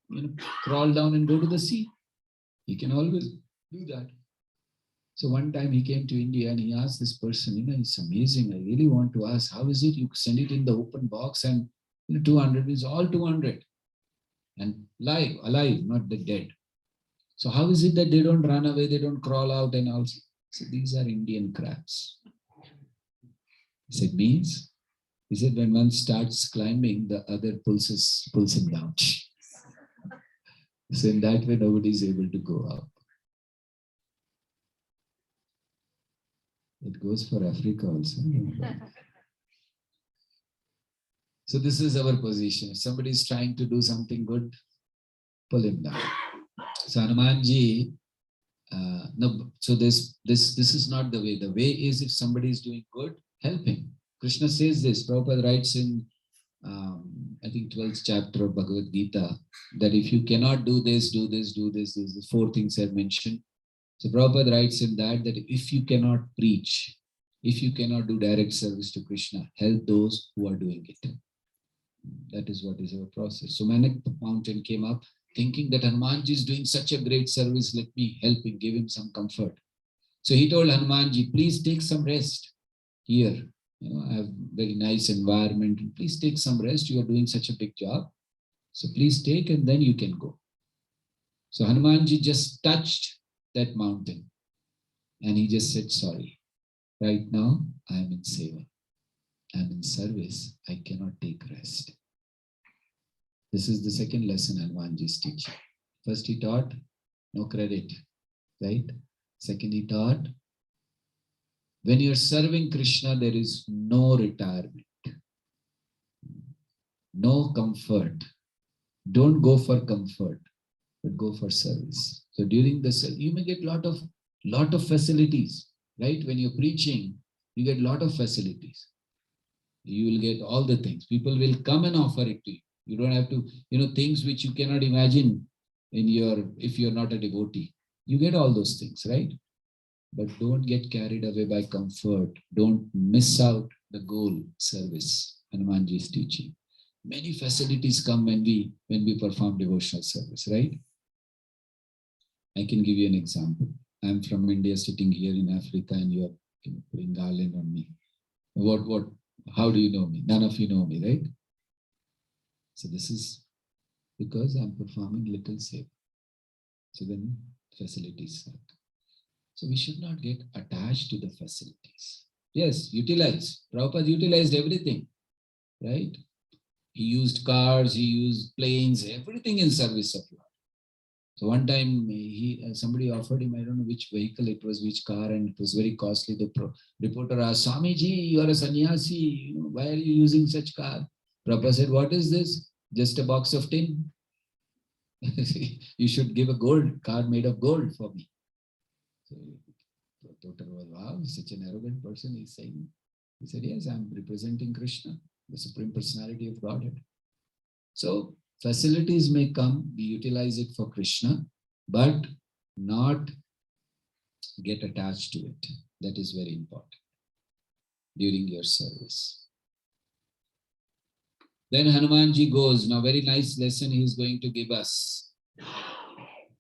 crawl down and go to the sea. He can always do that. So one time he came to India and he asked this person, it's amazing. I really want to ask, how is it you send it in the open box and 200 is all 200 and alive, not the dead. So how is it that they don't run away, they don't crawl out and also? So these are Indian crabs. He said, means? He said, when one starts climbing, the other pulls him down. So in that way, nobody is able to go up. It goes for Africa also. So this is our position. If somebody is trying to do something good, pull him down. So Hanumanji, no. So this is not the way. The way is if somebody is doing good, help him. Krishna says this. Prabhupada writes in I think 12th chapter of Bhagavad Gita that if you cannot do this, do this, do this. These are the 4 things I've mentioned. So Prabhupada writes in that if you cannot preach, if you cannot do direct service to Krishna, help those who are doing it. That is what is our process. So Mainak mountain came up thinking that Hanumanji is doing such a great service. Let me help him, give him some comfort. So he told Hanumanji, please take some rest here. I have very nice environment. Please take some rest. You are doing such a big job. So please take and then you can go. So Hanumanji just touched that mountain and he just said, sorry. Right now, I am in seva. I am in service. I cannot take rest. This is the second lesson Hanumanji is teaching. First he taught, no credit, right? Second he taught, when you're serving Krishna, there is no retirement, no comfort. Don't go for comfort, but go for service. So during the service, you may get lot of facilities, right? When you're preaching, you get lot of facilities. You will get all the things. People will come and offer it to you. You don't have to, things which you cannot imagine if you're not a devotee. You get all those things, right? But don't get carried away by comfort. Don't miss out the goal, service. Hanumanji is teaching. Many facilities come when we perform devotional service, right? I can give you an example. I'm from India, sitting here in Africa, and you are putting garland on me. How do you know me? None of you know me, right? So this is because I'm performing little seva. So then facilities start. So we should not get attached to the facilities. Yes, utilize. Prabhupada utilized everything, right? He used cars, he used planes, everything in service of Lord. So one time somebody offered him, I don't know which vehicle it was, which car, and it was very costly. The reporter asked, Swamiji, you are a sannyasi, why are you using such car? Prabhupada said, what is this? Just a box of tin. You should give a gold car made of gold for me. So the reporter was, wow, such an arrogant person, he's saying. He said, yes, I'm representing Krishna, the Supreme Personality of Godhead. So facilities may come, we utilize it for Krishna, but not get attached to it. That is very important during your service. Then Hanumanji goes. Now, very nice lesson he is going to give us.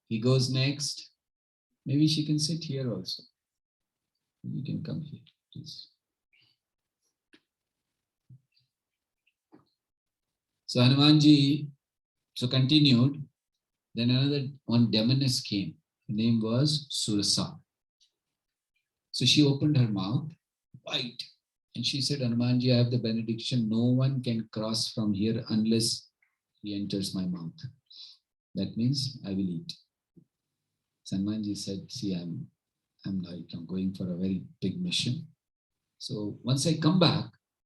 He goes next. Maybe she can sit here also. You can come here, please. So Hanumanji, continued. Then another one demoness came. Her name was Surasa. So she opened her mouth wide and she said, Hanumanji, I have the benediction. No one can cross from here unless he enters my mouth. That means I will eat. Hanumanji said, see, I'm going for a very big mission. So once I come back,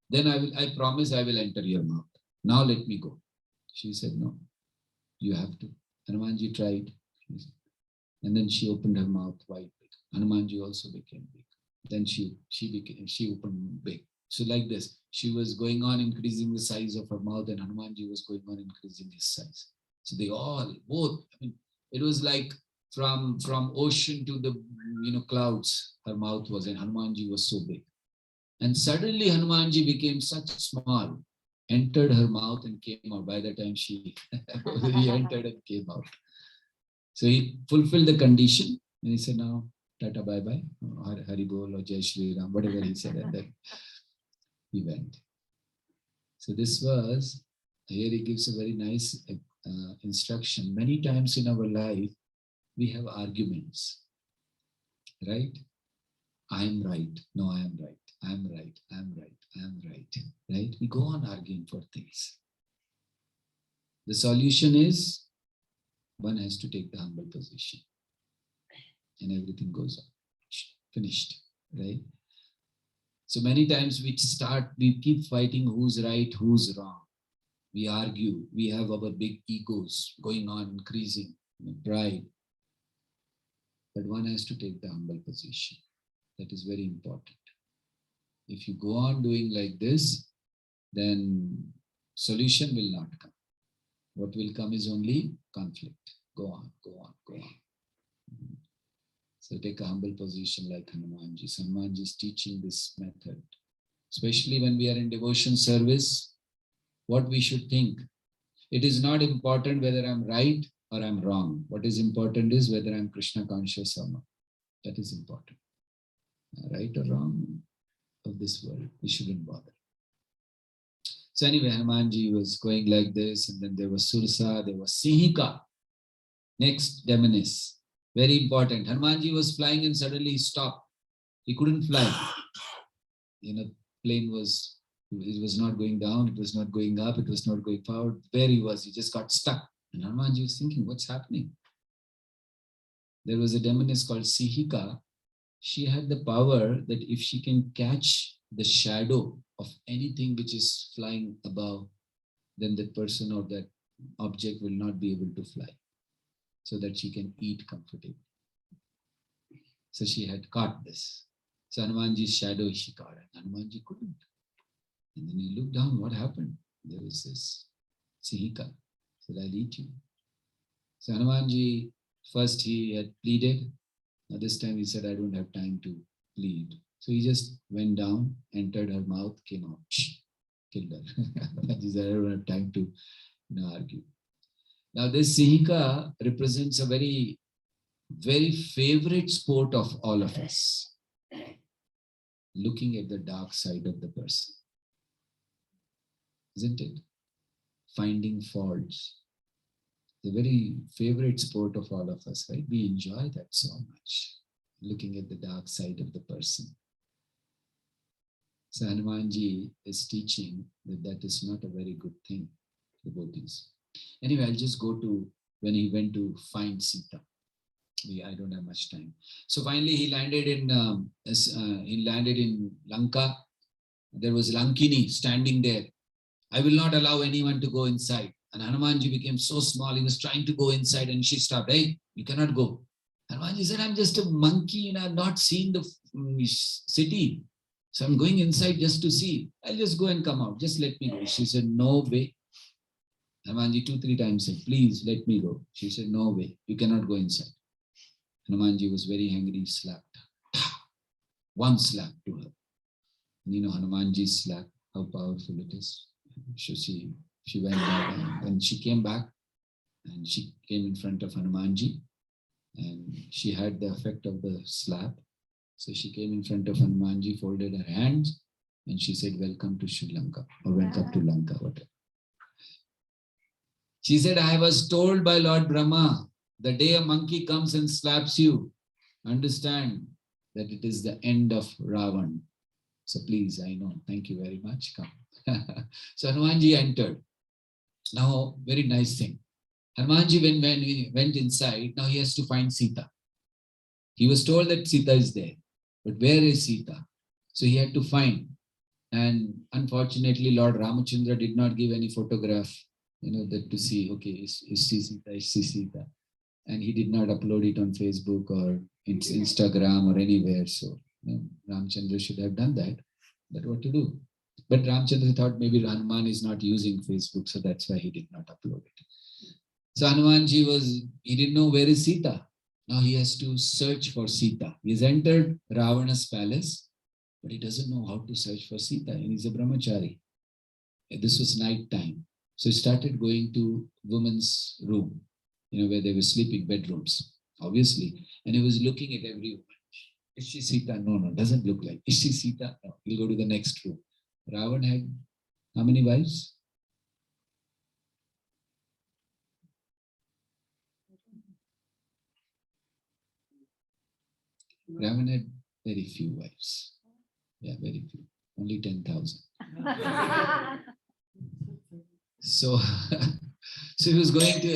then I promise I will enter your mouth. Now let me go. She said, no, you have to. Hanumanji tried. And then she opened her mouth wide big. Hanumanji also became big. Then she opened big. So like this, she was going on increasing the size of her mouth and Hanumanji was going on increasing his size. So they both, it was like from ocean to the clouds, her mouth was, and Hanumanji was so big. And suddenly Hanumanji became such small, entered her mouth and came out. By the time he entered and came out. So he fulfilled the condition and he said, now, tata bye-bye, Hari Bol or Jai Shri Ram, whatever he said, and then he went. So this was, here he gives a very nice instruction. Many times in our life, we have arguments, right? I am right. No, I am right. I am right. I am right. I am right. Right? We go on arguing for things. The solution is one has to take the humble position and everything goes on. Finished, right? So many times we keep fighting who's right, who's wrong. We argue. We have our big egos going on, increasing, pride. But one has to take the humble position. That is very important. If you go on doing like this, then solution will not come. What will come is only conflict. Go on, go on, go on. So take a humble position like Hanumanji. Hanumanji is teaching this method. Especially when we are in devotion service, what we should think. It is not important whether I'm right or I'm wrong. What is important is whether I'm Krishna conscious or not. That is important. Right or wrong of this world, we shouldn't bother. So anyway, Hanumanji was going like this, and then there was Sursa, there was Sihika. Next, demoness. Very important. Hanumanji was flying and suddenly he stopped. He couldn't fly. Plane was, it was not going down, it was not going up, it was not going forward. Where he was, he just got stuck. And Hanumanji was thinking, what's happening? There was a demoness called Sihika. She had the power that if she can catch the shadow of anything which is flying above, then that person or that object will not be able to fly, so that she can eat comfortably. So she had caught this. So Hanumanji's shadow she caught, and Hanumanji couldn't. And then he looked down, what happened? There was this Sihika, said, I'll eat you. So Hanumanji, first he had pleaded. Now this time he said, I don't have time to plead. So he just went down, entered her mouth, came out, killed her. He said, I don't have time to argue. Now this Sihika represents a very, very favorite sport of all of us. Looking at the dark side of the person. Isn't it? Finding faults. The very favorite sport of all of us, right? We enjoy that so much. Looking at the dark side of the person. So Hanumanji is teaching that that is not a very good thing, devotees. Anyway, I'll just go to when he went to find Sita. I don't have much time. So finally he landed in Lanka. There was Lankini standing there. I will not allow anyone to go inside. And Hanumanji became so small, he was trying to go inside and she stopped. Hey, you cannot go. Hanumanji said, I'm just a monkey and I've not seen the city. So I'm going inside just to see. I'll just go and come out. Just let me go. She said, no way. Hanumanji 2-3 times said, please let me go. She said, no way. You cannot go inside. Hanumanji was very angry, slapped her. One slap to her. And Hanumanji's slap, how powerful it is. So she went back and she came back and she came in front of Hanumanji and she had the effect of the slap. So she came in front of Hanumanji, folded her hands and she said, welcome to Sri Lanka or welcome to Lanka, whatever. She said, I was told by Lord Brahma, the day a monkey comes and slaps you, understand that it is the end of Ravan. So please, I know, thank you very much, come. So Hanumanji entered. Now, very nice thing. Hanumanji, when he went inside, now he has to find Sita. He was told that Sita is there, but where is Sita? So he had to find. And unfortunately, Lord Ramachandra did not give any photograph, that to see, okay, is she Sita, is she Sita? And he did not upload it on Facebook or Instagram or anywhere. So Ramachandra should have done that. But what to do? But Ramachandra thought maybe Hanuman is not using Facebook, so that's why he did not upload it. So Hanumanji he didn't know where is Sita. Now he has to search for Sita. He has entered Ravana's palace, but he doesn't know how to search for Sita. And he's a brahmachari. This was night time. So he started going to women's room, where they were sleeping, bedrooms, obviously. And he was looking at every woman. Is she Sita? No, doesn't look like. Is she Sita? No. He'll go to the next room. Ravan had how many wives? Ravan had very few wives. Yeah, very few. Only 10,000. So, so he was going to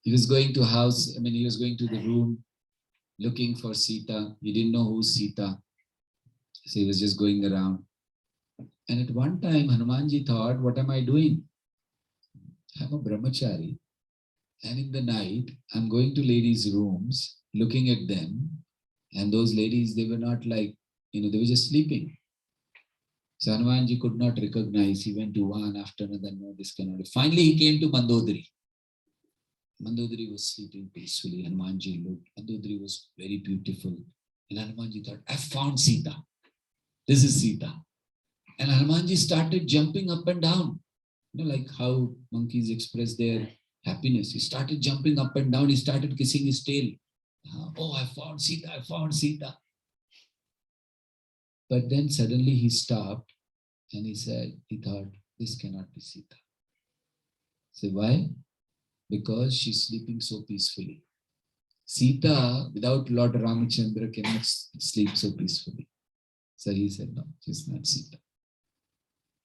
he was going to house, he was going to the room looking for Sita. He didn't know who's Sita. So he was just going around. And at one time, Hanumanji thought, what am I doing? I'm a brahmachari. And in the night, I'm going to ladies' rooms, looking at them. And those ladies, they were not like, they were just sleeping. So Hanumanji could not recognize. He went to one after another. No, this cannot be. Finally, he came to Mandodari. Mandodari was sleeping peacefully. Hanumanji looked. Mandodari was very beautiful. And Hanumanji thought, I found Sita. This is Sita. And Hanumanji started jumping up and down. Like how monkeys express their Happiness. He started jumping up and down. He started kissing his tail. Oh, I found Sita. I found Sita. But then suddenly he stopped and he thought, this cannot be Sita. So why? Because she's sleeping so peacefully. Sita, without Lord Ramachandra, cannot sleep so peacefully. So he said, no, she's not Sita.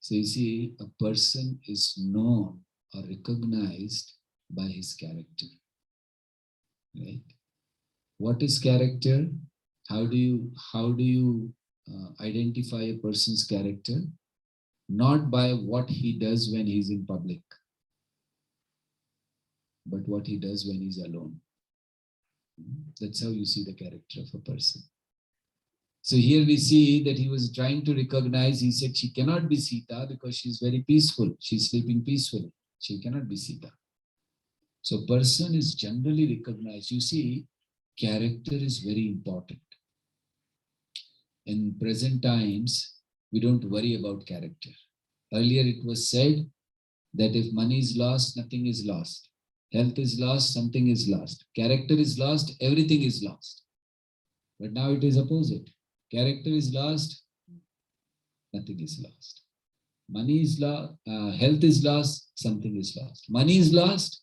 So you see, a person is known or recognized by his character. Right? What is character? How do you identify a person's character? Not by what he does when he's in public, but what he does when he's alone. That's how you see the character of a person. So here we see that he was trying to recognize, he said she cannot be Sita because she's very peaceful. She's sleeping peacefully. She cannot be Sita. So person is generally recognized. You see, character is very important. In present times, we don't worry about character. Earlier it was said that if money is lost, nothing is lost. Health is lost, something is lost. Character is lost, everything is lost. But now it is opposite. Character is lost, nothing is lost. Money is lost, health is lost, something is lost. Money is lost.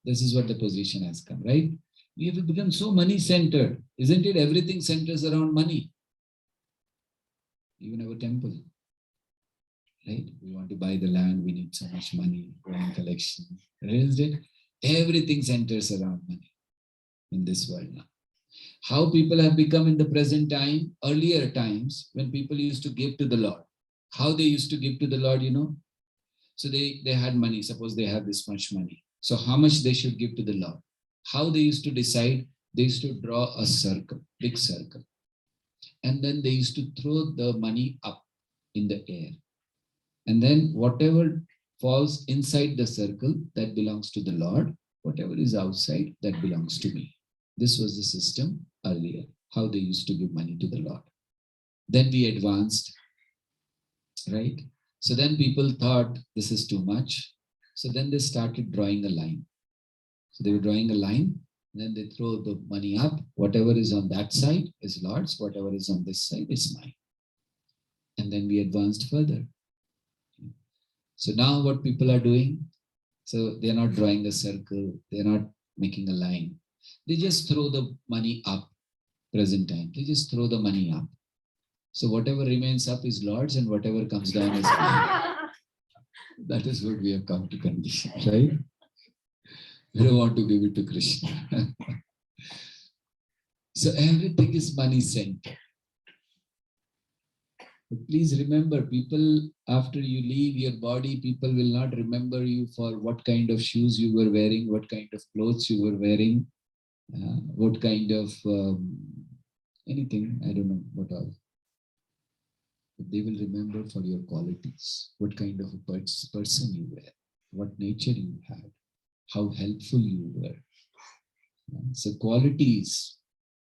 This is what the position has come, right? We have become so money-centered, isn't it? Everything centers around money. Even our temple, right? We want to buy the land, we need so much money, land collection, isn't it? Everything centers around money in this world now. How people have become in the present time, earlier times, when people used to give to the Lord. How they used to give to the Lord, you know? So they had money, suppose they have this much money. So how much they should give to the Lord? How they used to decide? They used to draw a circle, big circle. And then they used to throw the money up in the air. And then whatever falls inside the circle, that belongs to the Lord. Whatever is outside, that belongs to me. This was the system earlier, how they used to give money to the Lord. Then we advanced, right? So then people thought this is too much. So then they started drawing a line. So they were drawing a line, then they throw the money up. Whatever is on that side is Lord's, whatever is on this side is mine. And then we advanced further. So now what people are doing, so they're not drawing a circle, they're not making a line. They just throw the money up, present time. They just throw the money up. So whatever remains up is Lord's and whatever comes down is mine. That is what we have come to condition, right? We don't want to give it to Krishna. So everything is money centered. But please remember, people, after you leave your body, people will not remember you for what kind of shoes you were wearing, what kind of clothes you were wearing, what kind of anything, I don't know what all. But they will remember for your qualities, what kind of a person you were, what nature you had, how helpful you were. So qualities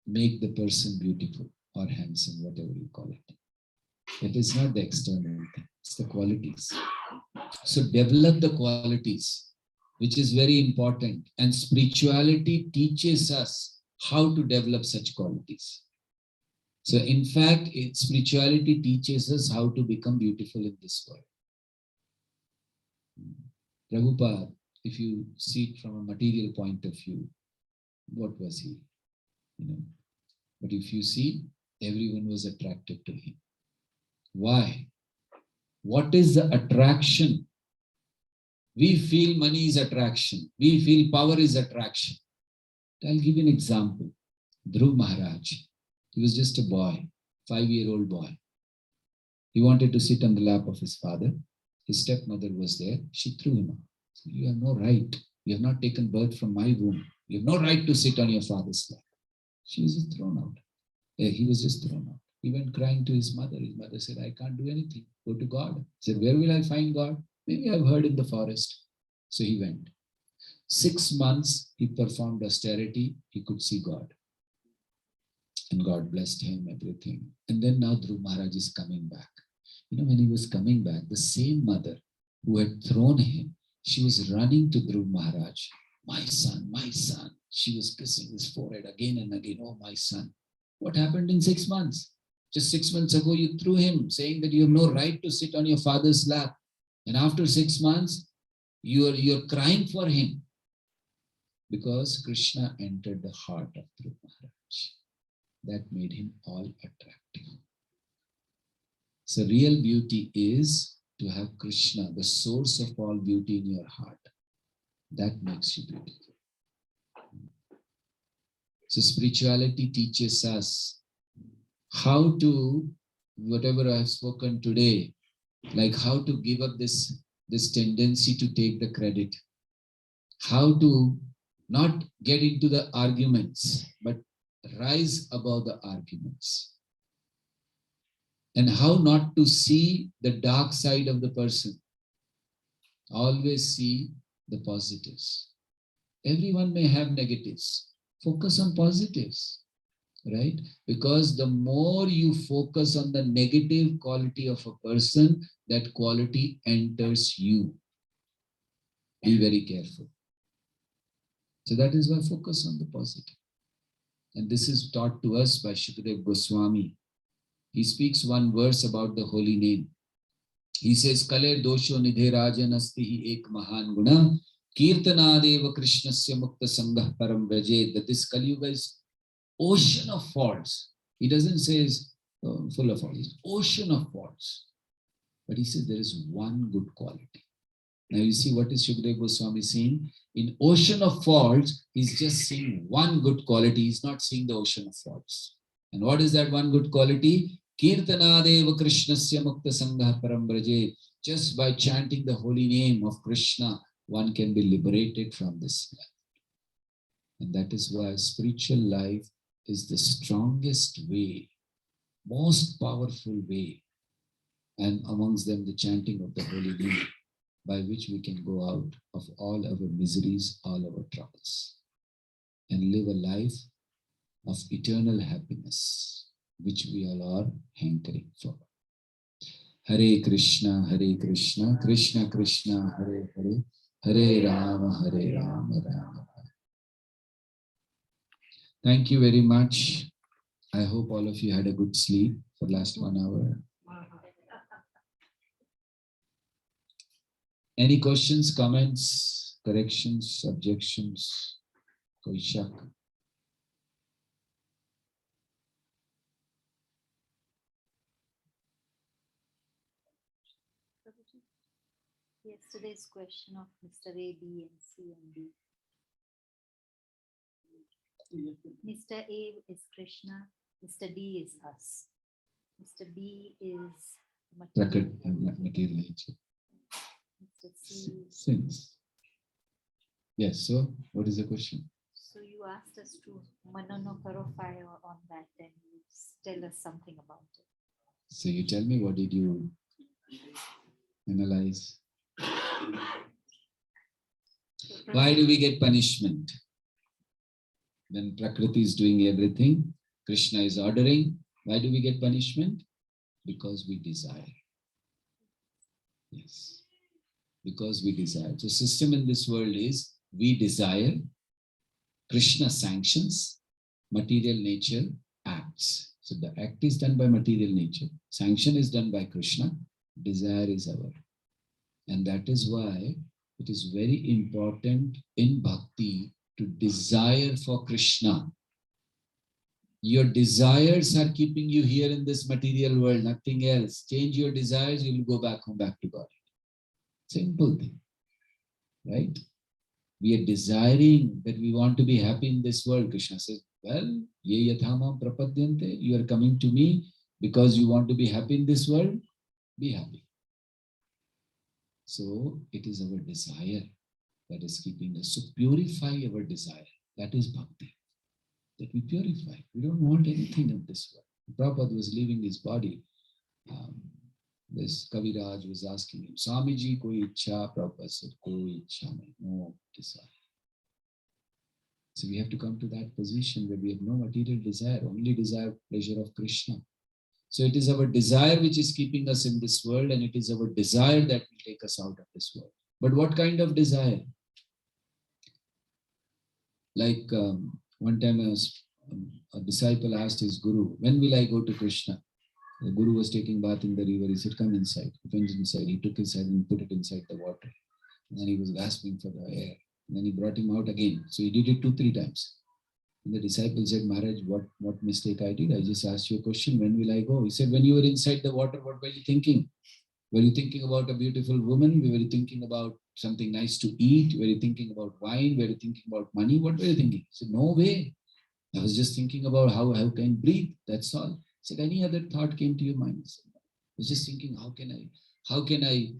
make the person beautiful or handsome, whatever you call it. It is not the external thing, it's the qualities. So develop the qualities, which is very important. And spirituality teaches us how to develop such qualities. So in fact, spirituality teaches us how to become beautiful in this world. Prabhupada, if you see it from a material point of view, what was he? But if you see, everyone was attracted to him. Why? What is the attraction? We feel money is attraction. We feel power is attraction. I'll give you an example. Dhruv Maharaj, he was just a boy, 5-year-old boy. He wanted to sit on the lap of his father. His stepmother was there. She threw him out. So, you have no right. You have not taken birth from my womb. You have no right to sit on your father's lap. She was just thrown out. He was just thrown out. He went crying to his mother. His mother said, I can't do anything. Go to God. He said, where will I find God? Maybe I've heard in the forest. So he went. 6 months, he performed austerity. He could see God. And God blessed him, everything. And then now Dhruv Maharaj is coming back. When he was coming back, the same mother who had thrown him, She was running to Dhruv Maharaj. My son, my son. She was kissing his forehead again and again. Oh, my son. What happened in 6 months? Just 6 months ago, you threw him, saying that you have no right to sit on your father's lap. And after 6 months, you're crying for him. Because Krishna entered the heart of Dhruv Maharaj. That made him all attractive. So real beauty is to have Krishna, the source of all beauty in your heart. That makes you beautiful. So spirituality teaches us how to, whatever I have spoken today, like how to give up this tendency to take the credit, how to not get into the arguments, but rise above the arguments, and how not to see the dark side of the person. Always see the positives. Everyone may have negatives. Focus on positives, right? Because the more you focus on the negative quality of a person, that quality enters you. Be very careful. So that is why focus on the positive. And this is taught to us by Shukadeva Goswami. He speaks one verse about the holy name. He says, Kale dosho nidhe rajan asti ek mahan guna kirtanadeva krishnasya mukta sangha param vrajed. That this Kali Yuga is ocean of faults. He doesn't say full of faults. It's ocean of faults. But he says there is one good quality. Now you see what is Shukadeva Goswami saying? In ocean of faults, he's just seeing one good quality. He's not seeing the ocean of faults. And what is that one good quality? Kirtanadeva Krishnasya Mukta Sangha Param Braje. Just by chanting the holy name of Krishna, one can be liberated from this life. And that is why spiritual life is the strongest way, most powerful way, and amongst them the chanting of the holy name, by which we can go out of all our miseries, all our troubles, and live a life of eternal happiness, which we all are hankering for. Hare Krishna, Krishna Krishna, Hare Hare, Hare Rama, Rama Rama. Thank you very much. I hope all of you had a good sleep for last 1 hour. Any questions, comments, corrections, objections? Koi shak? Yesterday's question of Mr. A, B, and C and D. Mr. A is Krishna, Mr. D is us. Mr. B is Material material. nature. Mr. C. Sins. Yes, so what is the question? So you asked us to manano clarify on that and you tell us something about it. So you tell me, what did you analyze? Why do we get punishment? When Prakriti is doing everything, Krishna is ordering. Why do we get punishment? Because we desire. Yes. Because we desire. So system in this world is we desire, Krishna sanctions, material nature acts. So the act is done by material nature. Sanction is done by Krishna. Desire is our. And that is why it is very important in bhakti to desire for Krishna. Your desires are keeping you here in this material world, nothing else. Change your desires, you will go back home, back to God. Simple thing, right? We are desiring that we want to be happy in this world. Krishna says, well, ye yathamam prapadyante, you are coming to me because you want to be happy in this world, be happy. So it is our desire that is keeping us. So purify our desire. That is bhakti. That we purify. We don't want anything of this world. Prabhupada was leaving his body. This Kaviraj was asking him, Swamiji, koi ichha? Prabhupada said, koi ichha nahi, no desire. So we have to come to that position where we have no material desire, only desire pleasure of Krishna. So it is our desire which is keeping us in this world, and it is our desire that will take us out of this world. But what kind of desire? Like one time a disciple asked his guru, when will I go to Krishna? The guru was taking bath in the river. He said, come inside. He went inside. He took his head and put it inside the water. And then he was gasping for the air. And then he brought him out again. So he did it 2-3 times. And the disciple said, Maharaj, what mistake I did? I just asked you a question. When will I go? He said, when you were inside the water, what were you thinking? Were you thinking about a beautiful woman? Were you thinking about something nice to eat? Were you thinking about wine? Were you thinking about money? What were you thinking? He said, no way. I was just thinking about how can I breathe. That's all. He said, any other thought came to your mind? I said, I was just thinking, how can I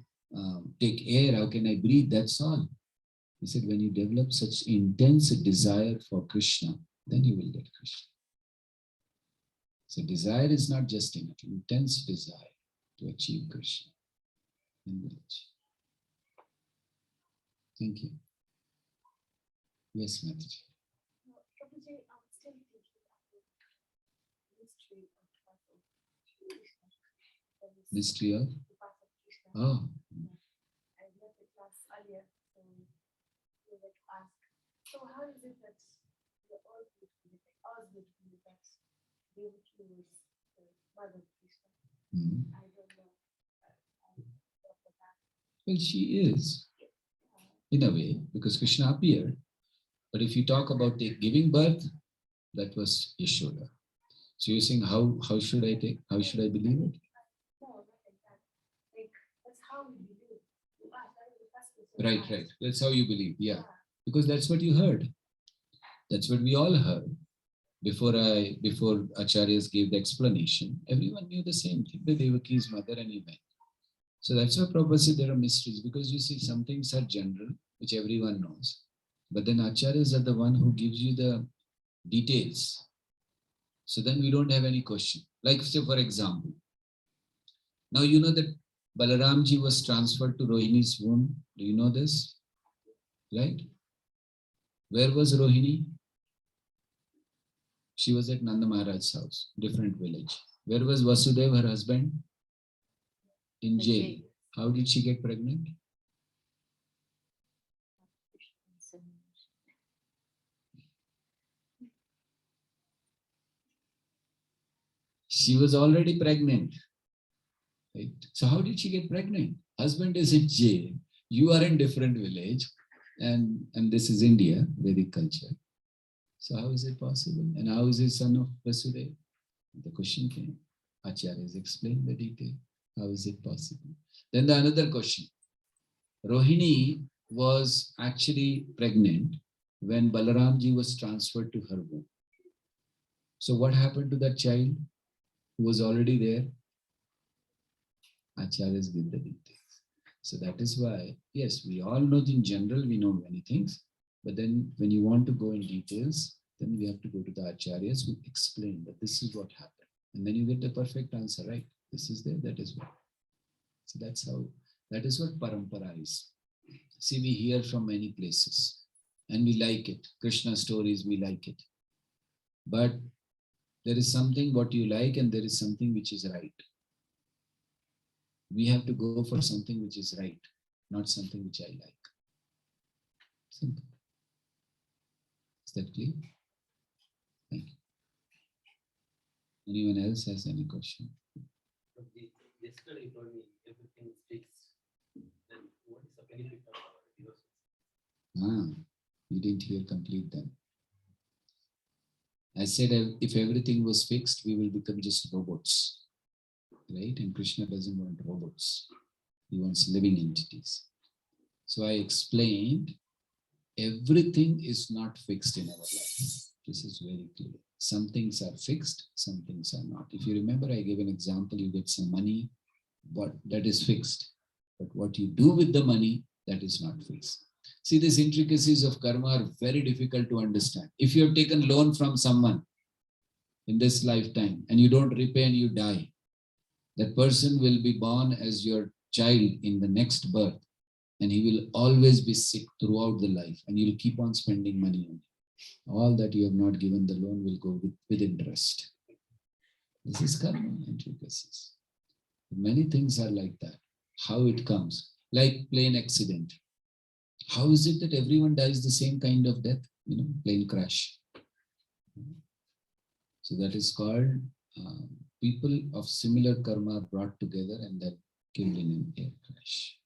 take air? How can I breathe? That's all. He said, when you develop such intense desire for Krishna, then you will get Krishna. So desire is not just enough, intense desire to achieve Krishna. Thank you. Yes, Mataji. Prabhuji, I'm still thinking about the mystery of the path of Krishna. Mystery of? The path of Krishna. Oh. I left the class earlier, so we were to ask. So how is it that we're all beautiful, that Devaki was the mother of Krishna? I don't know. Well, she is, in a way, because Krishna appeared. But if you talk about giving birth, that was Yashoda. So you're saying, how should I believe it? No, not like that. Like, that's how we believe. You ask, that is the first question. Right. That's how you believe, yeah. Because that's what you heard. That's what we all heard. Before Acharyas gave the explanation, everyone knew the same thing, the Devaki's mother and event. So that's why Prabhupada said there are mysteries, because you see some things are general, which everyone knows. But then Acharyas are the one who gives you the details. So then we don't have any question. Like say for example, now you know that Balaramji was transferred to Rohini's womb. Do you know this? Right? Where was Rohini? She was at Nanda Maharaj's house, different village. Where was Vasudev, her husband? In jail. How did she get pregnant? She was already pregnant. Right? So how did she get pregnant? Husband is in jail. You are in different village. And this is India, Vedic culture. So how is it possible? And how is he son of Vasudev? The question came. Acharyas explained the detail. How is it possible? Then the another question. Rohini was actually pregnant when Balaramji was transferred to her womb. So what happened to that child who was already there? Acharyas give the details. So that is why, yes, we all know in general, we know many things. But then when you want to go in details, then we have to go to the Acharyas who explain that this is what happened. And then you get the perfect answer, right? This is there, that is what. So that is what parampara is. See, we hear from many places and we like it. Krishna stories, we like it. But there is something what you like and there is something which is right. We have to go for something which is right, not something which I like. Simple. Is that clear? Thank you. Anyone else has any question? Yesterday you told me everything is fixed. Then what is the benefit of our devotion? You didn't hear complete then. I said if everything was fixed, we will become just robots. Right? And Krishna doesn't want robots. He wants living entities. So I explained everything is not fixed in our life. This is very clear. Some things are fixed, some things are not. If you remember, I gave an example, you get some money, but that is fixed. But what you do with the money, that is not fixed. See, these intricacies of karma are very difficult to understand. If you have taken loan from someone in this lifetime and you don't repay and you die, that person will be born as your child in the next birth and he will always be sick throughout the life and you'll keep on spending money on it. All that you have not given the loan will go with interest. This is karma intricacies. Many things are like that. How it comes, like plane accident. How is it that everyone dies the same kind of death? Plane crash. So that is called people of similar karma brought together and then killed in an air crash.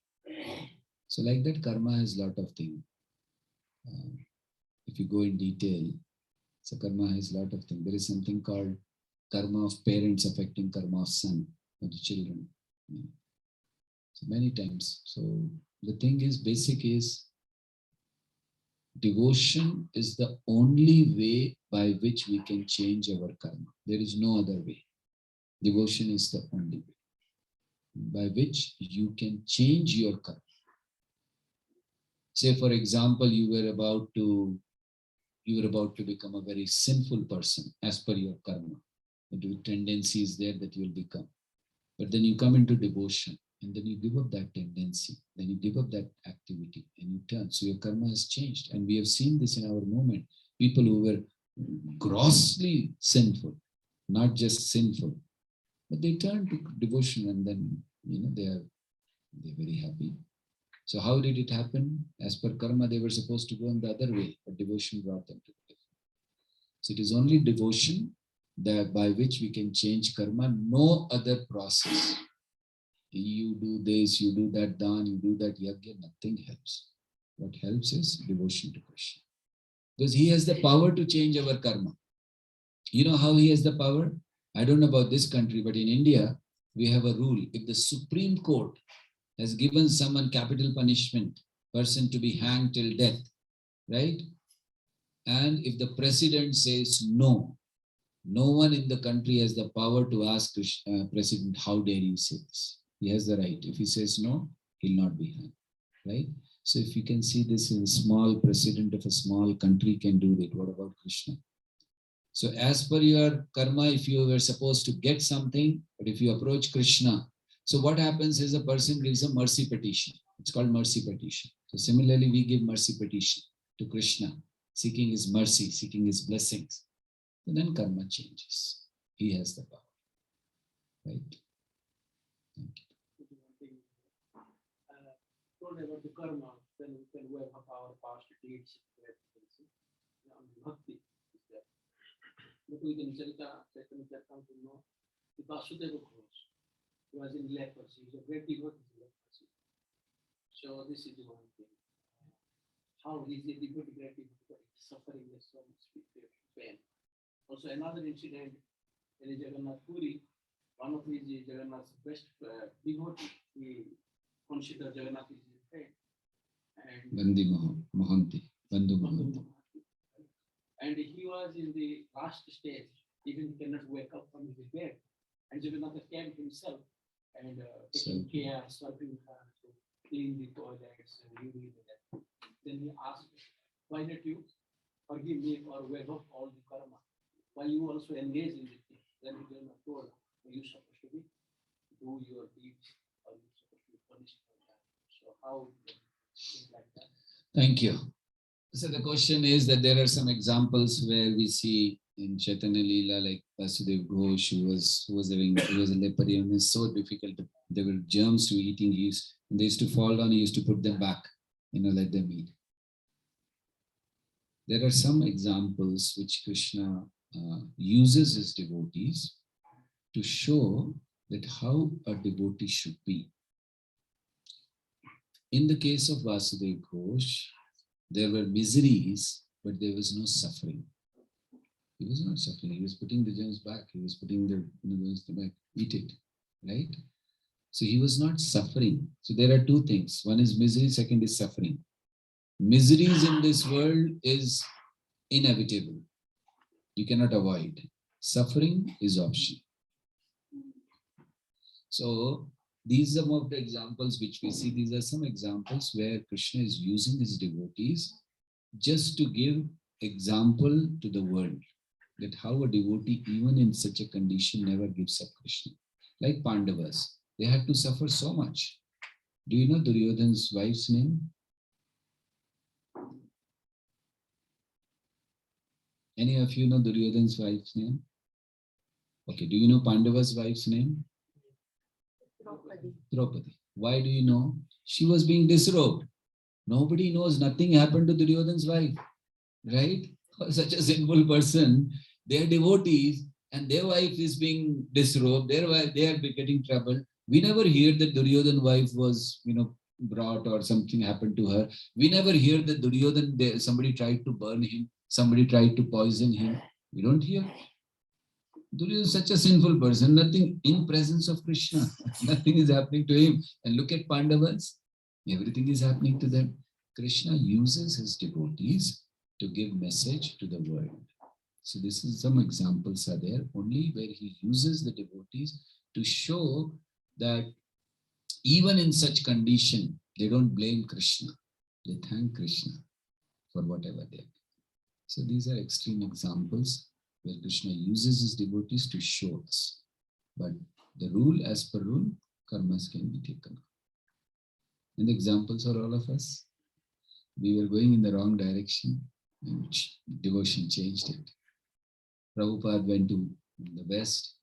So like that, karma has a lot of things. If you go in detail, so karma has a lot of things. There is something called karma of parents affecting karma of son or the children. So many times. So the thing is, basic is, devotion is the only way by which we can change our karma. There is no other way. Devotion is the only way by which you can change your karma. Say, for example, you were about to become a very sinful person as per your karma. The tendency is there that you will become. But then you come into devotion and then you give up that tendency. Then you give up that activity and you turn. So your karma has changed. And we have seen this in our movement. People who were grossly sinful, not just sinful, but they turn to devotion and then, they're very happy. So how did it happen? As per karma, they were supposed to go in the other way, but devotion brought them to it. So it is only devotion that by which we can change karma, no other process. You do this, you do that dan, you do that yajna, nothing helps. What helps is devotion to Krishna. Because he has the power to change our karma. You know how he has the power? I don't know about this country, but in India, we have a rule. If the Supreme Court has given someone capital punishment, person to be hanged till death, right? And if the president says no, no one in the country has the power to ask president, how dare you say this? He has the right. If he says no, he'll not be hanged, right? So if you can see this, in a small president of a small country can do that, what about Krishna? So as per your karma, if you were supposed to get something, but if you approach Krishna, so what happens is a person gives a mercy petition. It's called mercy petition. So similarly, we give mercy petition to Krishna, seeking his mercy, seeking his blessings. And then karma changes. He has the power. Right? Thank you. Told about the karma, then we have our past deeds. Bhakti is there. But we can Chaitanya come to know the Vasudeva Ghosh. He was in leprosy. He was a great devotee in leprosy. So this is the one thing. How is a devotee great devotee suffering with so much pain? Also another incident in Jagannath Puri, one of his Jagannath's best devotee, he considered Jagannath as his friend. And Bandi Mohanty. Bandhu Mohanty. And he was in the last stage, even he cannot wake up from his bed. And Jagannath came himself and taking care, serving her to clean the toilets and urine and that. Then he asked, why not you forgive me or wave off all the karma? Why you also engage in this thing? Then he told, are you supposed to be do your deeds or you supposed to be punished for that? So how things like that? Thank you. So the question is that there are some examples where we see in Chaitanya Leela, like Vasudeva Ghosh, who was a leper, and it's so difficult. There were germs to eating. And they used to fall down. He used to put them back, let them eat. There are some examples which Krishna uses his devotees to show that how a devotee should be. In the case of Vasudeva Ghosh, there were miseries, but there was no suffering. He was not suffering. He was putting the germs back. He was putting the germs back. Eat it, right? So he was not suffering. So there are two things. One is misery. Second is suffering. Miseries in this world is inevitable. You cannot avoid. Suffering is optional. So these are some of the examples which we see. These are some examples where Krishna is using his devotees just to give example to the world that how a devotee, even in such a condition, never gives up Krishna. Like Pandavas, they had to suffer so much. Do you know Duryodhana's wife's name? Any of you know Duryodhana's wife's name? Okay, do you know Pandava's wife's name? Draupadi. Why do you know? She was being disrobed. Nobody knows. Nothing happened to Duryodhana's wife, right? Such a sinful person. They are devotees, and their wife is being disrobed. Their wife, they are getting trouble. We never hear that Duryodhana's wife was, brought or something happened to her. We never hear that Duryodhana, somebody tried to burn him, somebody tried to poison him. We don't hear. Duryodhana is such a sinful person, nothing in presence of Krishna. Nothing is happening to him. And look at Pandavas, everything is happening to them. Krishna uses his devotees to give message to the world. So this is some examples are there only where he uses the devotees to show that even in such condition, they don't blame Krishna. They thank Krishna for whatever they do. So these are extreme examples where Krishna uses his devotees to show us. But the rule, as per rule, karmas can be taken. And the examples are all of us. We were going in the wrong direction and devotion changed it. Prabhupada went to the West.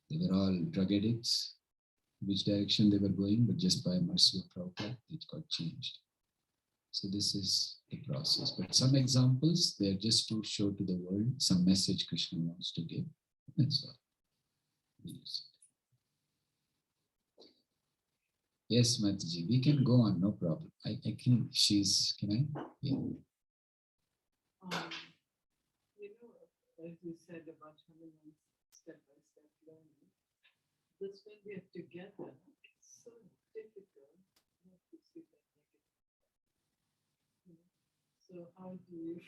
They were all drug addicts. Which direction they were going, but just by mercy of Prabhupada, it got changed. So this is the process. But some examples, they are just to show to the world some message Krishna wants to give. That's all. Yes, Mataji, we can go on, no problem. I can, can I? Yeah. As you said about Hanuman step-by-step learning, this when we are together, it's so difficult not to see that negative. So how do you,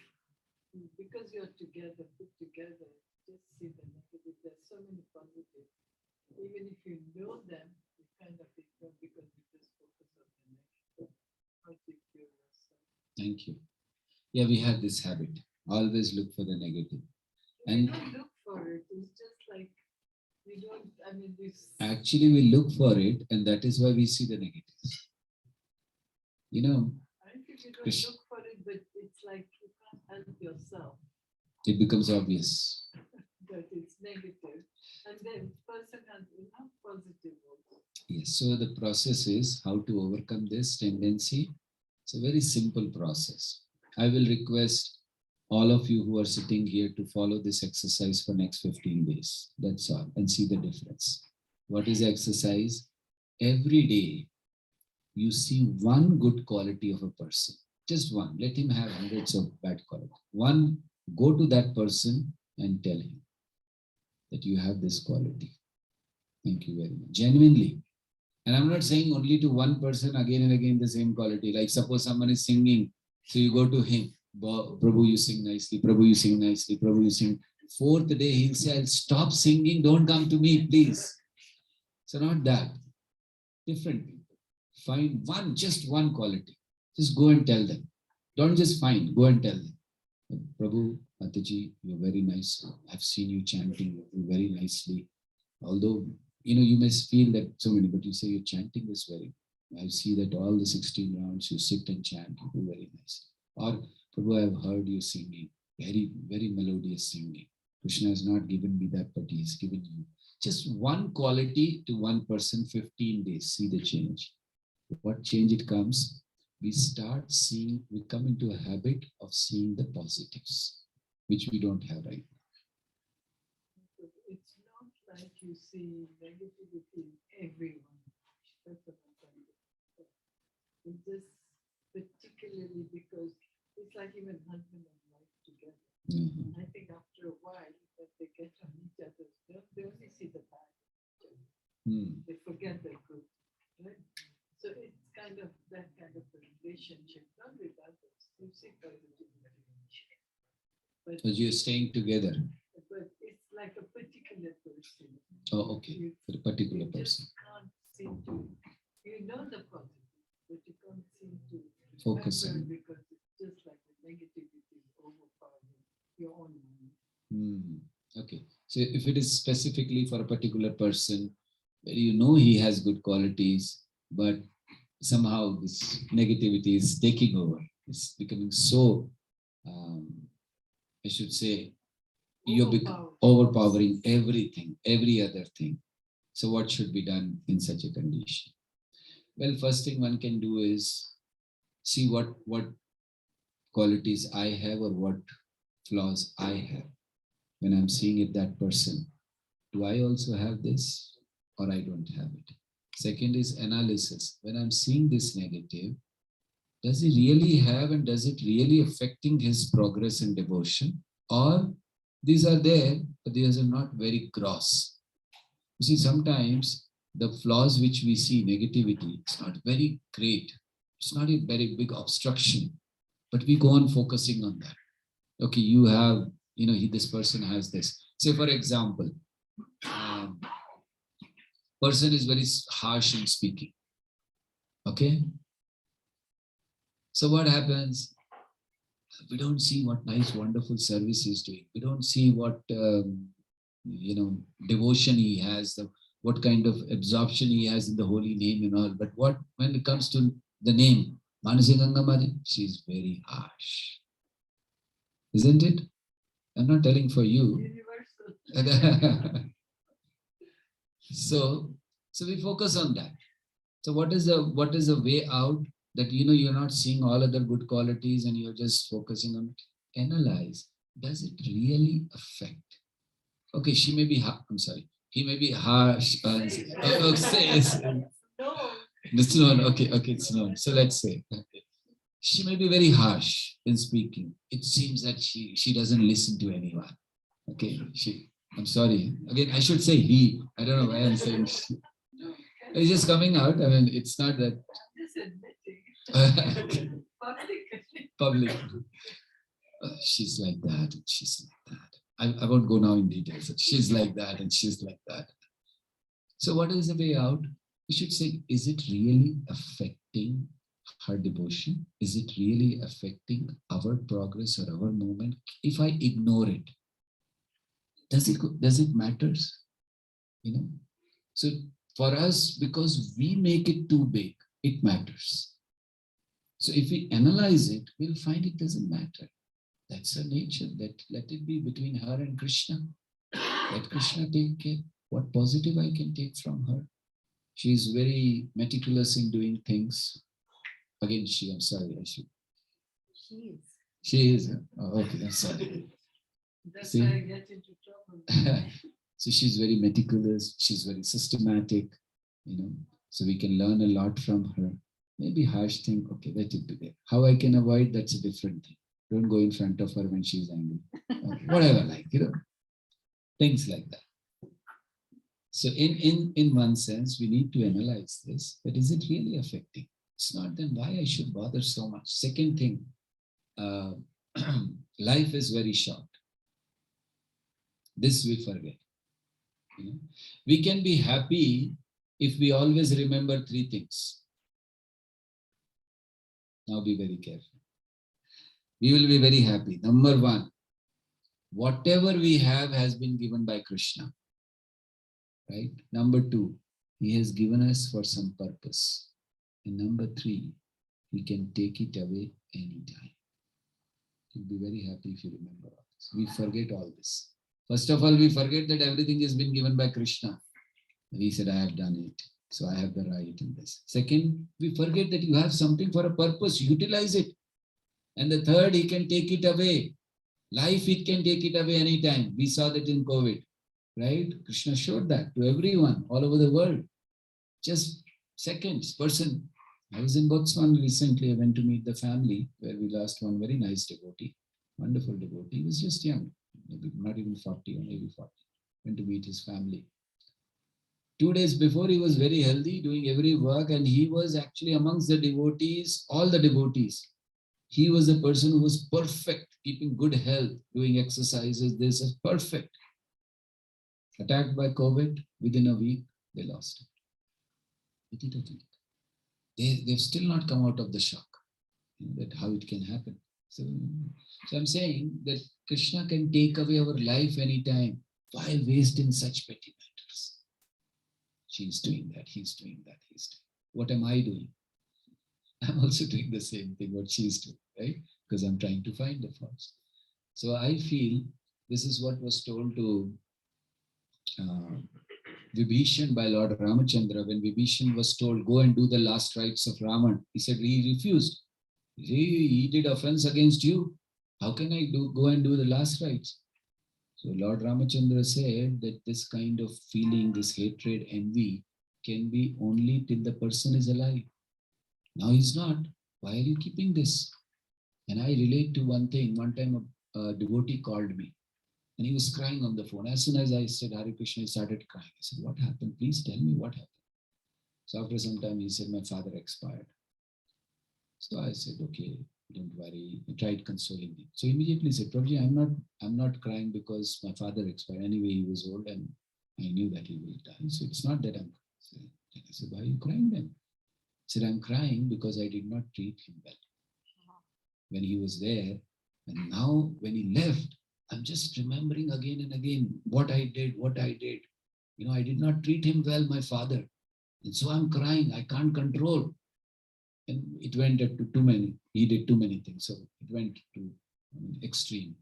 because you're together, put together, just see the negative. There's so many positives. Even if you know them, you kind of ignore because you just focus on the negative. How do you feel yourself? Thank you. Yeah, we have this habit. Always look for the negative. And we don't look for it. It's just like we don't. I mean, actually, we look for it, and that is why we see the negatives. You know, I think you don't look for it, but it's like you can't help yourself. It becomes obvious that it's negative, and then person has enough positive also. Yes. So the process is how to overcome this tendency. It's a very simple process. I will request all of you who are sitting here to follow this exercise for next 15 days. That's all, and see the difference. What is exercise? Every day, you see one good quality of a person. Just one. Let him have hundreds of bad qualities. One, go to that person and tell him that you have this quality. Thank you very much. Genuinely. And I'm not saying only to one person again and again the same quality. Like suppose someone is singing, so you go to him, Prabhu, you sing nicely, Prabhu, you sing nicely, Prabhu, you sing. Fourth day, he'll say, I'll stop singing, don't come to me, please. So not that. Different people. Find one, just one quality. Just go and tell them. Don't just find, go and tell them. Prabhu, Mataji, you're very nice. I've seen you chanting very nicely. Although, you may feel that so many, but you say your chanting is very, I see that all the 16 rounds you sit and chant, you do very nice. Or, Prabhu, I've heard you singing, very, very melodious singing. Krishna has not given me that, but he's given you. Just one quality to one person, 15 days, see the change. What change it comes? We start seeing, we come into a habit of seeing the positives, which we don't have right now. It's not like you see negativity in everyone. It's just particularly because it's like even husband and wife together. Mm-hmm. I think after a while, that they get on each other, they only see the bad. They forget the good. Right? So it's kind of that kind of a relationship, not with others. You see positive relationship. But you're staying together. But it's like a particular person. Oh, okay. For a particular person. You can't seem to, you know the positive, but you can't seem to focus on. Because it's just like the negativity is overpowering your own mind. Okay. So if it is specifically for a particular person, where he has good qualities, but somehow this negativity is taking over. It's becoming so, I should say, you're overpowering everything, every other thing. So what should be done in such a condition? Well, first thing one can do is see what qualities I have or what flaws I have. When I'm seeing it, that person, do I also have this or I don't have it? Second is analysis. When I'm seeing this negative, does he really have and does it really affecting his progress in devotion? Or these are there, but these are not very gross. You see, sometimes the flaws which we see, negativity, it's not very great. It's not a very big obstruction, but we go on focusing on that. Okay, you have, this person has this. Say, for example, person is very harsh in speaking. Okay. So what happens? We don't see what nice, wonderful service he's doing. We don't see what, devotion he has, what kind of absorption he has in the holy name and all. But when it comes to the name, Manasi Gangamadi, she's very harsh. Isn't it? I'm not telling for you. Universal. So we focus on that. So what is the way out that you're not seeing all other good qualities and you're just focusing on it? Analyze. Does it really affect? Okay, she may be I'm sorry. He may be harsh. It's known. Okay, it's known. So let's say she may be very harsh in speaking. It seems that she doesn't listen to anyone. Okay, I'm sorry. Again, I should say he. I don't know why I'm saying she. It's just coming out. I mean, it's not that. Just admitting. Public. She's like that and she's like that. I won't go now in details. She's like that and she's like that. So what is the way out? We should say, is it really affecting her devotion? Is it really affecting our progress or our movement? If I ignore it, does it matters? So for us, because we make it too big, it matters. So if we analyze it, we'll find it doesn't matter. That's her nature. Let it be between her and Krishna. Let Krishna take care. What positive I can take from her. She is very meticulous in doing things. Again, I'm sorry, I should. She is. Oh, okay, I'm sorry. That's See? why I get into trouble. So she's very meticulous. She's very systematic, so we can learn a lot from her. Maybe harsh thing, okay, let it be there. How I can avoid, that's a different thing. Don't go in front of her when she's angry. Whatever, things like that. So in one sense, we need to analyze this, but is it really affecting? It's not, then why I should bother so much? Second thing, life is very short. This we forget. We can be happy if we always remember three things. Now be very careful. We will be very happy. Number one, whatever we have has been given by Krishna. Right? Number two, he has given us for some purpose. And number three, he can take it away anytime. You'll be very happy if you remember all this. We forget all this. First of all, we forget that everything has been given by Krishna. He said, I have done it. So I have the right in this. Second, we forget that you have something for a purpose. Utilize it. And the third, he can take it away. Life, it can take it away anytime. We saw that in COVID, right? Krishna showed that to everyone all over the world. Just seconds, person. I was in Botswana recently. I went to meet the family where we lost one very nice devotee, wonderful devotee. He was just young, maybe not even 40 or maybe 40. Went to meet his family. 2 days before, he was very healthy, doing every work, and he was actually amongst the devotees, all the devotees. He was a person who was perfect, keeping good health, doing exercises, this is perfect. Attacked by COVID, within a week, they lost it. They've still not come out of the shock, that how it can happen. So I'm saying that Krishna can take away our life anytime. Why waste in such petty matters? She's doing that, he's doing that, he's doing. What am I doing? I'm also doing the same thing what she's doing, right? Because I'm trying to find the faults. So I feel this is what was told to Vibhishan by Lord Ramachandra. When Vibhishan was told, go and do the last rites of Raman, he said he refused. He did offense against you. How can I go and do the last rites? So Lord Ramachandra said that this kind of feeling, this hatred, envy, can be only till the person is alive. Now he's not. Why are you keeping this? And I relate to one thing. One time a devotee called me and he was crying on the phone. As soon as I said Hare Krishna, he started crying. I said, what happened? Please tell me what happened. So after some time, he said, my father expired. So I said, okay, don't worry. I tried consoling him. So immediately he said, Prabhuji, I'm not crying because my father expired. Anyway, he was old and I knew that he will die. So it's not that I'm crying. I said, why are you crying then? He said, I'm crying because I did not treat him well when he was there. And now when he left, I'm just remembering again and again what I did. You know, I did not treat him well, my father. And so I'm crying. I can't control. And it went up to too many. He did too many things. So it went to extreme.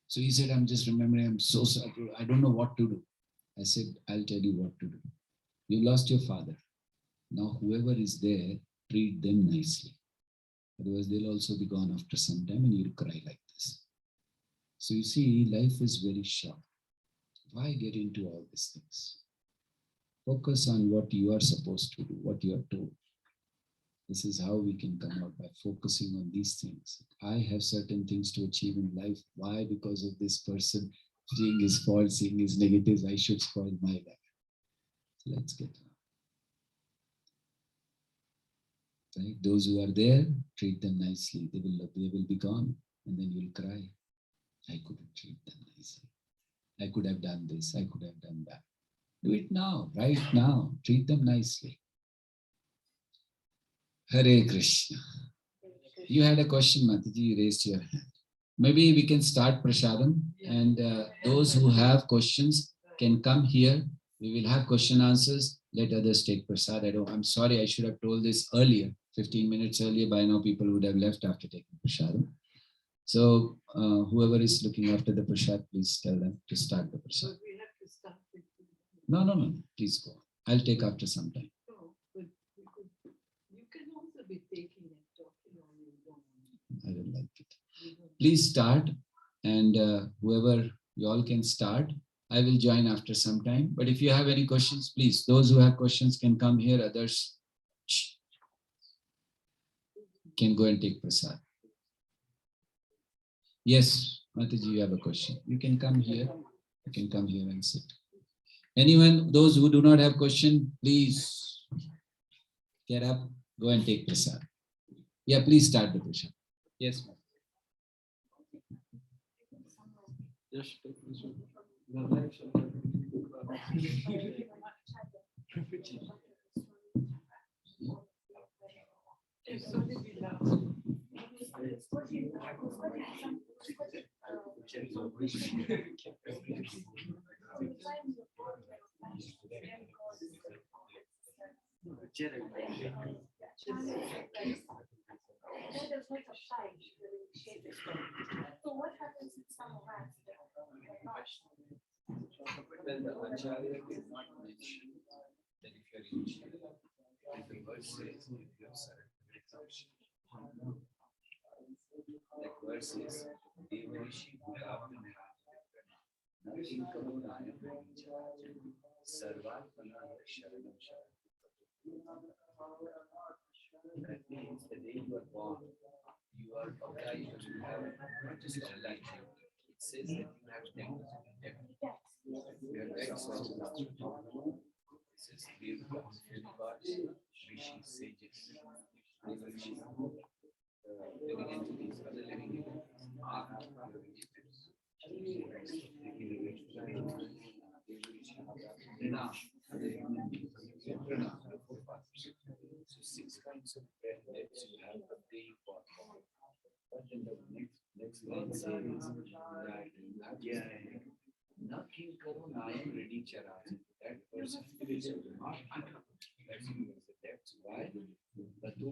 So he said, I'm just remembering, I'm so sorry. I don't know what to do. I said, I'll tell you what to do. You lost your father. Now, whoever is there, treat them nicely. Otherwise, they'll also be gone after some time and you'll cry like this. So you see, life is very short. Why get into all these things? Focus on what you are supposed to do, what you are told. This is how we can come out, by focusing on these things. I have certain things to achieve in life. Why? Because of this person seeing his faults, seeing his negatives, I should spoil my life. So let's get on. Right? Those who are there, treat them nicely. They will be gone, and then you'll cry. I couldn't treat them nicely. I could have done this. I could have done that. Do it now, right now. Treat them nicely. Hare Krishna. You had a question, Mataji. You raised your hand. Maybe we can start prasadam, and those who have questions can come here. We will have question answers. Let others take prasad. I'm sorry, I should have told this earlier, 15 minutes earlier. By now, people would have left after taking prasadam. So whoever is looking after the prasad, please tell them to start the prasad. But we have to start with. No. Please go. I'll take after some time. No, but you can also be taking and talking on your own. I don't like it. Please start, and whoever you all can start. I will join after some time. But if you have any questions, please, those who have questions can come here. Others can go and take prasad. Yes, Mataji, you have a question. You can come here. You can come here and sit. Anyone, those who do not have question, please get up, go and take prasad. Yeah, please start the prasad. Yes, ma'am. So what happens in some events that are not? Well, the Acharya did not mention that if you are initiated, if the verse says if you have surrendered exhaustion. Like verse says, Devarishi Bhutavana Nothing Karunaya Sarvatmana Sharanam Sharanam. That means the day you are born, you are obliged to have not just a life. It says that you have 10 debt. Your debts are this is the Rishi sages. Living entities, other living entities are your relatives. So 6 kinds of debts you have to pay for. But then the next line says that nothing Karunayam ready charaj. That person is not uncovered. That's the debts. Why? Batu